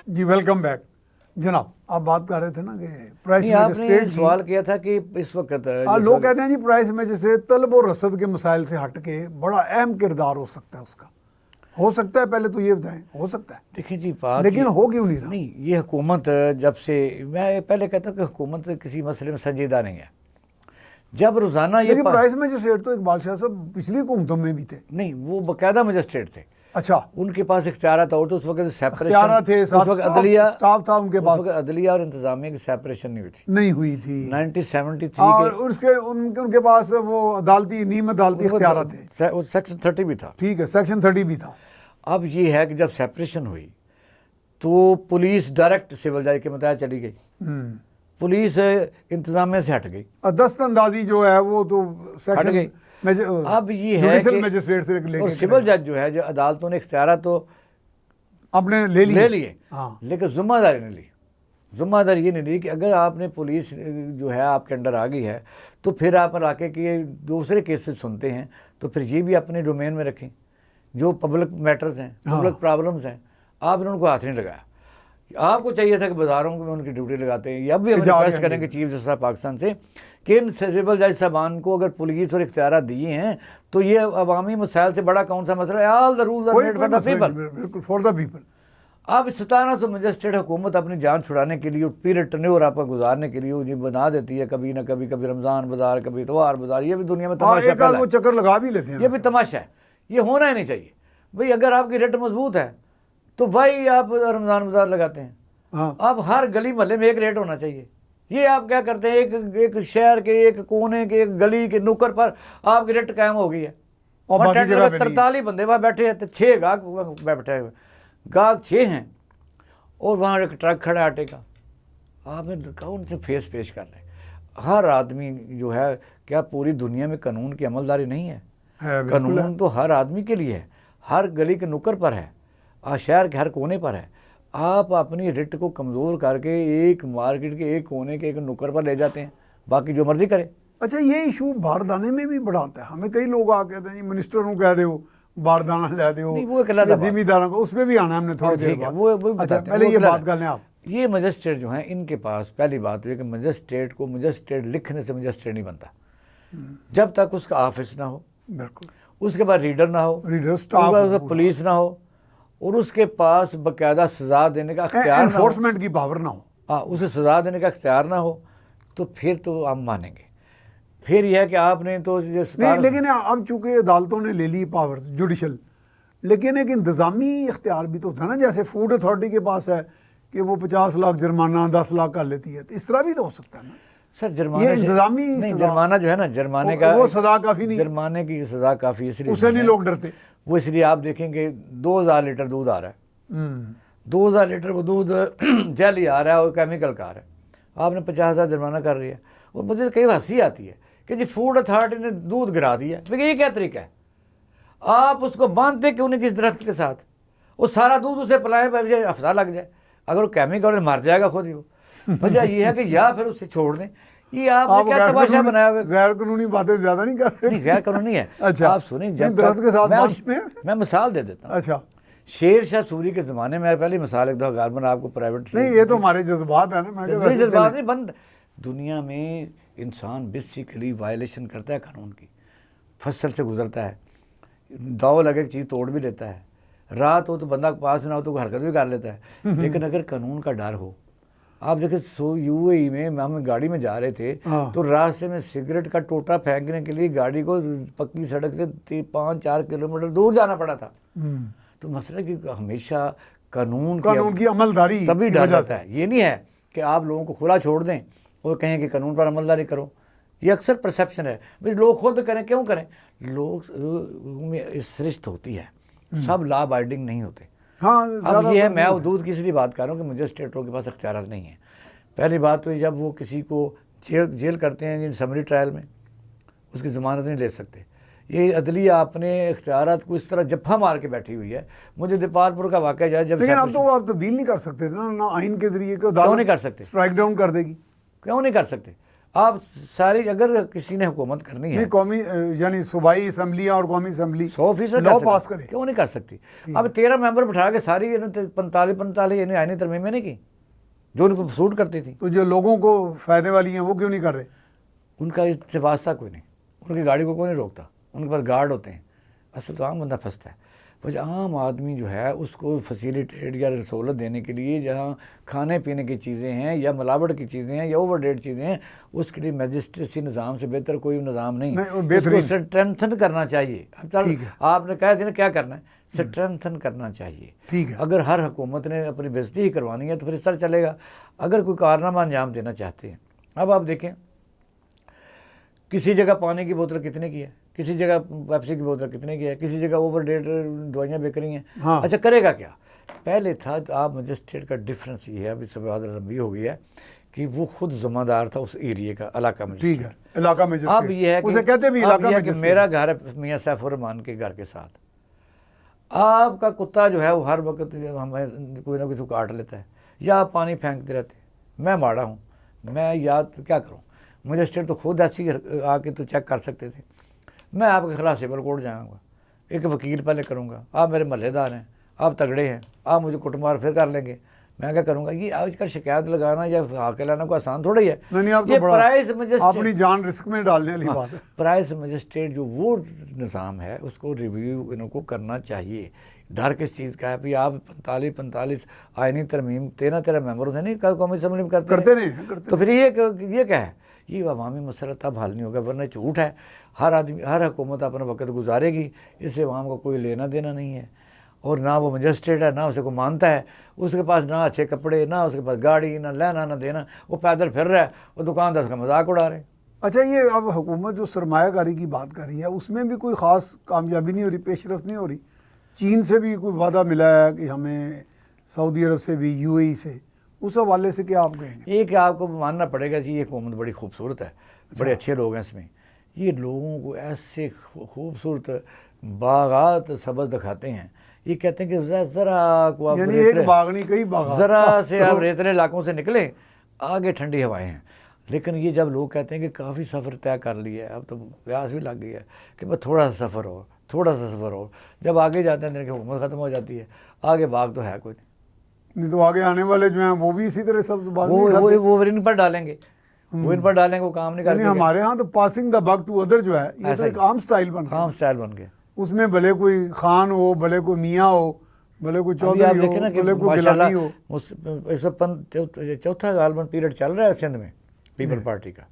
जी वेलकम बैक। जनाब, आप बात कर रहे थे ना कि प्राइस नहीं, आपने मजिस्ट्रेट सवाल किया था कि इस वक्त लोग कहते हैं जी प्राइस मजिस्ट्रेट तलब और रसद के मसाइल से हट के बड़ा अहम किरदार हो सकता है उसका। हो सकता है, पहले तो ये बताएं, हो सकता है, देखिए जी बात, लेकिन हो क्यों नहीं रहा? नहीं, ये हुकूमत जब से, मैं पहले कहता हूँ कि हुकूमत किसी मसले में संजीदा नहीं है। जब रोज़ाना ये लेकिन प्राइस मजिस्ट्रेट तो इकबाल शाह साहब पिछली हुकूमतों में भी थे। नहीं, वो बाकायदा मजिस्ट्रेट थे। अच्छा, उनके पास इख्तियार था, और तो उस वक्त इख्तियार थे, उस वक्त अदलिया स्टाफ था उनके पास, उस वक्त अदलिया और इंतजामिया की सेपरेशन नहीं हुई थी, नहीं हुई थी। 1973 और के उसके उनके पास वो अदालती नीम अदालती इख्तियार थे। सेक्शन 30 भी था। ठीक है, सेक्शन 30 भी था। अब ये है कि जब सेपरेशन हुई तो पुलिस डायरेक्ट सिविल जज के मुताबिक चली गई, पुलिस इंतजामिया से हट गई, दस्तंदाजी जो है वो तो हट गई। अब ये है कि मजिस्ट्रेट से और लेके सिविल जज जो है, जो अदालतों ने इख्तियार तो आपने ले लिए, हाँ। लेकिन जिम्मेदारी नहीं ली। जिम्मेदारी ये नहीं ली कि अगर आपने पुलिस जो है आपके अंडर आ गई है, तो फिर आप इलाके के दूसरे केसेस सुनते हैं, तो फिर ये भी अपने डोमेन में रखें। जो पब्लिक मैटर्स हैं, पब्लिक प्रॉब्लम्स हैं, आपने उनको हाथ नहीं लगाया। आपको चाहिए था कि बाज़ारों में उनकी ड्यूटी लगाते हैं। अब भी हम रिक्वेस्ट करेंगे चीफ जस्टिस ऑफ पाकिस्तान से कि इन सिविल जज साहबान को अगर पुलिस और इख्तियार दिए हैं, तो ये अवामी मसाइल से बड़ा कौन सा मसला है? All the rules are made for the people. बिल्कुल, फॉर द पीपल। अब 1700 मजिस्ट्रेट हुकूमत अपनी जान छुड़ाने के लिए, पीरियड टर्न्योर आपका गुजारने के लिए जी बना देती है, कभी ना कभी, कभी रमज़ान बाजार, कभी इतवार बाजार। ये भी दुनिया में तमाशा वो चक्कर लगा भी लेते हैं। ये भी तमाशा है, ये होना ही नहीं चाहिए भाई। अगर आपकी रेट मजबूत है तो भाई आप रमज़ान बाजार लगाते हैं। हाँ। आप हर गली मोहल्ले में एक रेट होना चाहिए। ये आप क्या करते हैं, एक शहर के एक कोने के एक गली के नुक्कड़ पर आपकी रेट कायम हो गई है, और बाकी जगह पे 43 बंदे वहाँ बैठे हैं, तो 6 गाहक बैठे हुए, गाहक 6 हैं, और वहाँ एक ट्रक खड़ा है आटे का। आपने कहा उनसे फेस पेश कर रहे। हर आदमी जो है, क्या पूरी दुनिया में कानून की अमलदारी नहीं है? कानून तो हर आदमी के लिए है, हर गली के नुक्कड़ पर है, शहर के हर कोने पर है। आप अपनी रिट को कमज़ोर करके एक मार्केट के एक कोने के एक नुक्कड़ पर ले जाते हैं, बाकी जो मर्जी करे। अच्छा, ये इशू बारदाने में भी बड़ा आता है। हमें कई लोग आ कहते हैं मिनिस्टर को कह दो बारदाना ला दो, जिम्मेदारों को, उसमें भी आना हमने थोड़ी देर बाद। अच्छा, पहले ये बात कर लें आप। ये मजिस्ट्रेट जो हैं, इनके पास पहली बात है कि मजिस्ट्रेट को मजिस्ट्रेट लिखने से मजिस्ट्रेट नहीं बनता जब तक उसका ऑफिस ना हो, बिल्कुल, उसके बाद रीडर ना हो, रीडर स्टाफ, पुलिस ना हो, और उसके पास बाकायदा सजा देने का अख्तियार, एनफोर्समेंट की पावर ना हो। हाँ, उसे सजा देने का अख्तियार ना हो, तो फिर तो हम मानेंगे। फिर यह है कि आपने तो नहीं, लेकिन अब चूंकि अदालतों ने ले ली पावर्स जुडिशल, लेकिन एक इंतजामी इख्तियार भी तो था ना, जैसे फूड अथॉरिटी के पास है कि वो 50 लाख जुर्माना 10 लाख कर लेती है, तो इस तरह भी तो हो सकता है ना सर। जुर्माना इंतजामी जुर्माना जो है ना, जुर्माने का वो सजा काफ़ी नहीं, जुर्माने की सजा काफ़ी इसलिए उससे नहीं लोग डरते। वो इसलिए आप देखेंगे 2000 लीटर दूध आ रहा है, 2000 लीटर वो दूध जेली आ रहा है और केमिकल का आ रहा है, आपने 50,000 जुर्माना कर रही है, और मुझे कई हंसी आती है कि जी फूड अथॉरिटी ने दूध गिरा दिया, देखिए ये क्या तरीका है? आप उसको बांधते क्यों नहीं किस दरख्त के साथ? वो सारा दूध उसे पिलाएं, मुझे अफसा लग जाए, अगर वो केमिकल मर जाएगा खुद ही वो। वजह ये है कि या फिर उसे छोड़ दें। ये आपने क्या तमाशा बनाया हुआ? गैर कानूनी बातें ज्यादा नहीं कर रहे? नहीं, गैर कानूनी है। अच्छा, आप सुनिए, जब दरख्त के साथ मैं मिसाल दे देता हूँ। अच्छा, शेर शाह सूरी के ज़माने में, पहली मिसाल एक दफ़ा गालमन आपको प्राइवेट नहीं ये तो हमारे जज्बात है ना, मैं कहा वैसे जज्बात नहीं बंद। दुनिया में इंसान बेसिकली वायलेशन करता है कानून की, फसल से गुजरता है, दाव लगे चीज़ तोड़ भी लेता है, रात हो तो बंदा पास ना हो तो हरकत भी कर लेता है। लेकिन अगर कानून का डर हो, आप देखिए यूएई में हम गाड़ी में जा रहे थे तो रास्ते में सिगरेट का टोटा फेंकने के लिए गाड़ी को पक्की सड़क से 5-4 किलोमीटर दूर जाना पड़ा था। तो मसला कि हमेशा कानून की अमलदारी तभी डर जाता है। ये नहीं है कि आप लोगों को खुला छोड़ दें और कहें कि कानून पर अमलदारी करो। ये अक्सर परसेप्शन है, भाई लोग खुद करें, क्यों करें? लोग में सृष्ट होती है, सब लॉ अबाइडिंग नहीं होते। हाँ, अब ये है, मैं दूध की इसलिए बात कर रहा हूँ कि मुझे स्टेटों के पास अख्तियार नहीं है। पहली बात तो जब वो किसी को जेल करते हैं समरी ट्रायल में, उसकी ज़मानत नहीं ले सकते। ये अदलिया अपने इख्तियारात को इस तरह जफ्फा मार के बैठी हुई है। मुझे दीपालपुर का वाक़या जाए, जब लेकिन अब तो आप तब्दील नहीं कर सकते ना आइन के जरिए, क्यों नहीं कर सकते? स्ट्राइक डाउन कर देगी। क्यों नहीं कर सकते? आप सारी, अगर किसी ने हुकूमत करनी है, कौमी यानी सूबाई असम्बलियाँ और कौमी असम्बली 100% लॉ पास करे, क्यों नहीं कर सकती? अब 13 मेंबर बिठा के सारी 45 आईनी तरमीमें नहीं की जो उनको सूट करती थी। तो जो लोगों को फ़ायदे वाली हैं वो क्यों नहीं कर रहे? उनका इससे वास्ता कोई नहीं, उनकी गाड़ी को कोई नहीं रोकता, उनके पास गार्ड होते हैं। असल तो आम बंदा फंसता है। बस आम आदमी जो है उसको फैसिलिटेट या सहूलत देने के लिए जहाँ खाने पीने की चीज़ें हैं या मिलावट की चीज़ें हैं या ओवरडेट चीज़ें हैं, उसके लिए मजिस्ट्रेसी निज़ाम से बेहतर कोई निज़ाम नहीं। इसको स्ट्रेंथन करना चाहिए। अब आपने कहा थी ना क्या करना है, स्ट्रेंथन करना चाहिए। ठीक है। अगर हर हुकूमत ने अपनी बेइज्जती ही करवानी है तो फिर इस तरह चलेगा। अगर कोई कारनामा अंजाम देना चाहते हैं, अब आप देखें किसी जगह पानी की बोतल कितने की है, किसी जगह पेप्सी की बोतल कितने की है, किसी जगह ओवरडेट दवाइयाँ बिक रही हैं। हाँ। अच्छा, करेगा क्या? पहले था आप मजिस्ट्रेट का डिफरेंस ये है, अभी सब लंबी हो गई है कि वो खुद ज़िम्मेदार था उस एरिया का, इलाका में। ठीक है, इलाका में। अब ये है कि, उसे कहते भी इलाका में, कि मेरा घर है मियाँ सैफुर रहमान के घर के साथ, आपका कुत्ता जो है वो हर वक्त हमें कोई ना कोई काट लेता है या आप पानी फेंकते रहते, मैं माड़ा हूँ, मैं याद क्या करूँ? मजिस्ट्रेट तो खुद ऐसी आके तो चेक कर सकते थे। मैं आपके खिलाफ सिविल कोर्ट जाऊँगा, एक वकील पहले करूँगा, आप मेरे महल्लेदार हैं, आप तगड़े हैं, आप मुझे कुटमार फिर कर लेंगे, मैं क्या करूँगा? ये आजकल शिकायत लगाना या हाके लाना को आसान थोड़ा ही है। ये प्राइस मजिस्ट्रेट अपनी जान रिस्क में डालने वाली बात है। प्राइस मजिस्ट्रेट जो वो निज़ाम है उसको रिव्यू इनको करना चाहिए। डर किस चीज़ का है? भाई आप 45 आईनी तरमीम 13 मेंबर होते नहीं कौमी असम्बली में करते नहीं, तो फिर ये क्या है? ये अवामी मसला तब हल नहीं होगा, वरना झूठ है। हर आदमी, हर हुकूमत अपना वक्त गुजारेगी, इससे अवाम को कोई लेना देना नहीं है। और ना वो मजिस्ट्रेट है, ना उसे को मानता है, उसके पास ना अच्छे कपड़े, ना उसके पास गाड़ी, ना लेना ना देना, वो पैदल फिर रहा है, वो दुकानदार का मजाक उड़ा रहे। अच्छा, ये अब हुकूमत जो सरमायाकारी की बात कर रही है उसमें भी कोई ख़ास कामयाबी नहीं हो रही, पेशरफ नहीं हो रही। चीन से भी कोई वादा मिला है कि हमें, सऊदी अरब से भी, यूएई से, उस हवाले से क्या आप कहेंगे? ये कि आपको मानना पड़ेगा कि ये हुकूमत बड़ी खूबसूरत है, बड़े अच्छे लोग हैं इसमें। ये लोगों को ऐसे खूबसूरत बागात सबज दिखाते हैं, ये कहते हैं कि ज़रा को आप एक बाग नहीं कई बाग, ज़रा से आप रेतले इलाकों से निकले, आगे ठंडी हवाएं हैं। लेकिन ये जब लोग कहते हैं कि काफ़ी सफ़र तय कर लिया है, अब तो प्यास भी लग गई है कि बस थोड़ा सा सफ़र हो, थोड़ा सा सफ़र हो, जब आगे जाते हैं हुकूमत ख़त्म हो जाती है, आगे बाग तो है कोई नहीं। तो आगे आने वाले जो हैं वो भी इसी तरह सब बाग वो इन पर डालेंगे, वो इन पर डालेंगे, वो काम नहीं करेंगे। हमारे यहाँ तो passing the buck to other जो है ये तो एक आम स्टाइल बन गया। उसमें भले कोई खान हो, भले कोई मियाँ हो, भले कोई चौधरी हो, भले कोई गिलानी हो। चौथा गालबन पीरियड चल रहा है सिंध में पीपल पार्टी का।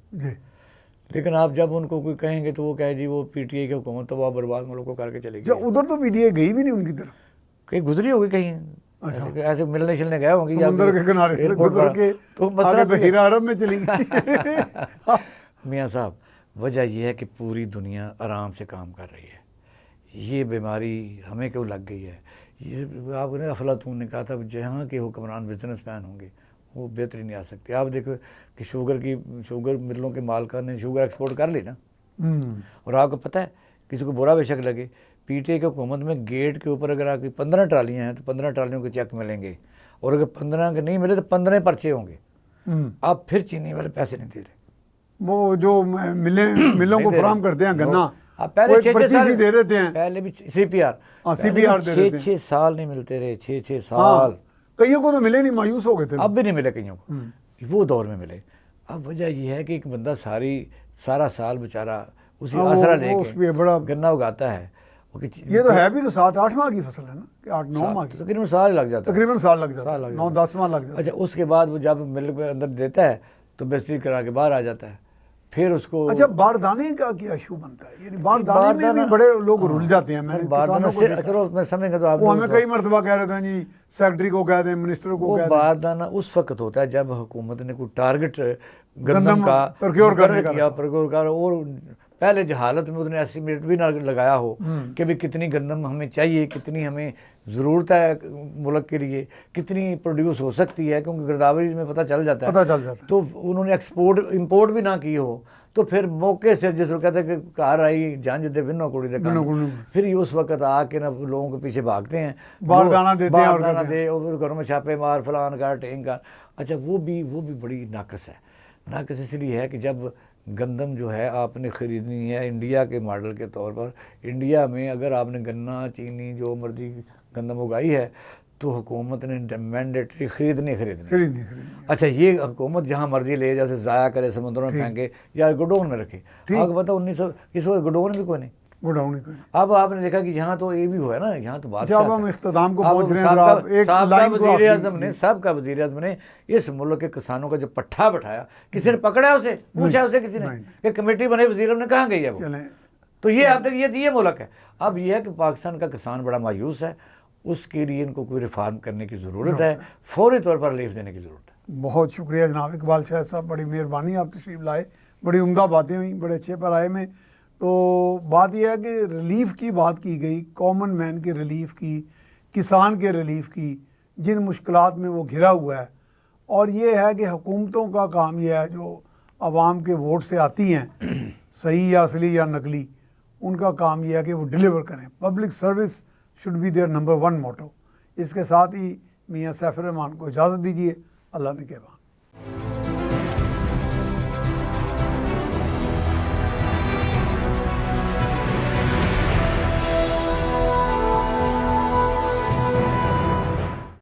लेकिन आप जब उनको कोई कहेंगे तो वो कहे जी वो पीटीआई की हुकूमत तो वो बर्बाद मुल्क को करके चलेगी। उधर तो पीटीआई गई भी नहीं उनकी तरफ, कहीं गुजरी होगी, कहीं ऐसे मिलने शिलने गए होंगे, समुद्र के किनारे से गुजर के तो आगे बहीरा अरब में चली गई। मियाँ साहब, वजह यह है कि पूरी दुनिया आराम से काम कर रही है। ये बीमारी हमें क्यों लग गई है? ये आपने अफलातून ने कहा था जहाँ के हुक्मरान बिजनेसमैन होंगे वो बेहतरी नहीं आ सकती। आप देखो कि शुगर मिलों के मालिका ने शुगर एक्सपोर्ट कर ली ना, और आपको पता है किसी को बुरा बेशक लगे, पीटीआई की हुकूमत में गेट के ऊपर अगर आपकी 15 ट्रालियाँ हैं तो 15 ट्रालियों के चेक मिलेंगे, और अगर 15 के नहीं मिले तो 15 पर्चे होंगे। आप फिर चीनी वाले पैसे नहीं दे रहे, वो जो मिलों को फराम करते हैं गन्ना, आप पहले 6-6 साल दे देते हैं, पहले भी सीपीआर दे देते हैं, 6-6 साल नहीं मिलते रहे, 6-6 साल। कईयों को तो मिले नहीं, मायूस हो गए थे। अब भी नहीं मिले कईयों को, वो दौर में मिले। अब वजह यह है कि एक बंदा सारा साल बेचारा उसी आसरा लेके गन्ना उगाता है। ये तो है भी तो 7-8 माह की फसल है ना, कि 8-9 माह की, तकरीबन साल लग जाता है, तकरीबन साल लग जाता है, 9-10 माह लग जाता है। अच्छा, उसके बाद वो जब मिल के अंदर देता है तो बेइज्जती करा के बाहर आ जाता है, फिर उसको। अच्छा, बारदाने का क्या इशू बनता है? यानी बारदाने में भी बड़े लोग रुल जाते हैं। मैंने बारदाना से, चलो मैं समझेंगे तो आप वो हमें कई मरतबा कह रहे थे जी, सेक्रेटरी को कह दें, मिनिस्टर को कह दें। बारदाना उस वक्त होता है जब हुकूमत ने कोई टारगेट गंदम का प्रोक्योर करने किया, प्रोक्योर कर, और पहले जहालत में उसने एस्टिमेट भी ना लगाया हो कि भाई कितनी गंदम हमें चाहिए, कितनी हमें ज़रूरत है मुल्क के लिए, कितनी प्रोड्यूस हो सकती है, क्योंकि गिरदावरी में पता चल जाता है। तो उन्होंने इंपोर्ट भी ना की हो, तो फिर मौके से जिस कहते हैं कि कार आई जंज दे विनो कुड़ी दे काम, फिर ये उस वक्त आके ना लोगों के पीछे भागते हैं, बारदाना देते हैं, बारदाना दे, और घरों में छापे मार, फलान का टेंग का। अच्छा, वो भी बड़ी नाकस है। नाकस इसलिए है कि जब गंदम जो है आपने ख़रीदनी है इंडिया के मॉडल के तौर पर, इंडिया में अगर आपने गन्ना, चीनी, जो मर्जी गंदम उगाई है, तो हुकूमत ने मैंडेटरी खरीदनी। अच्छा, ये हुकूमत जहाँ मर्जी ले जाए, ज़ाया करे, समुद्रों में फेंके या गोडाउन में रखे। आपको पता 1900 इस वक्त गोडाउन भी कोई नहीं, गोडाउन ही। अब आपने देखा कि यहाँ तो ये भी हुआ है ना, यहाँ तो बात सबका वज़ीर आज़म ने इस मुल्क के किसानों का जो पट्ठा बैठाया, किसी ने पकड़ा उसे, पूछा उसे किसी ने कि कमेटी बने वज़ीर ने कहाँ गई है वो? तो ये अब तक ये मुल्क है। अब यह है कि पाकिस्तान का किसान बड़ा मायूस है, उसके लिए इनको कोई रिफॉर्म करने की ज़रूरत है, फौरी तौर पर रिलीफ देने की ज़रूरत है। बहुत शुक्रिया जनाब इकबाल शाह साहब, बड़ी मेहरबानी, आप तशरीफ़ लाए, बड़ी उम्दा बातें हुई, बड़े अच्छे पर आए में। तो बात यह है कि रिलीफ की बात की गई, कॉमन मैन के रिलीफ की, किसान के रिलीफ की, जिन मुश्किलात में वो घिरा हुआ है। और ये है कि हुकूमतों का काम यह है, जो आवाम के वोट से आती हैं, सही या असली या नकली, उनका काम यह है कि वो डिलीवर करें। Public service should be their number 1 motto. इसके साथ ही मियाँ सैफ रहमान को इजाज़त दीजिए। अल्लाह ने कहा।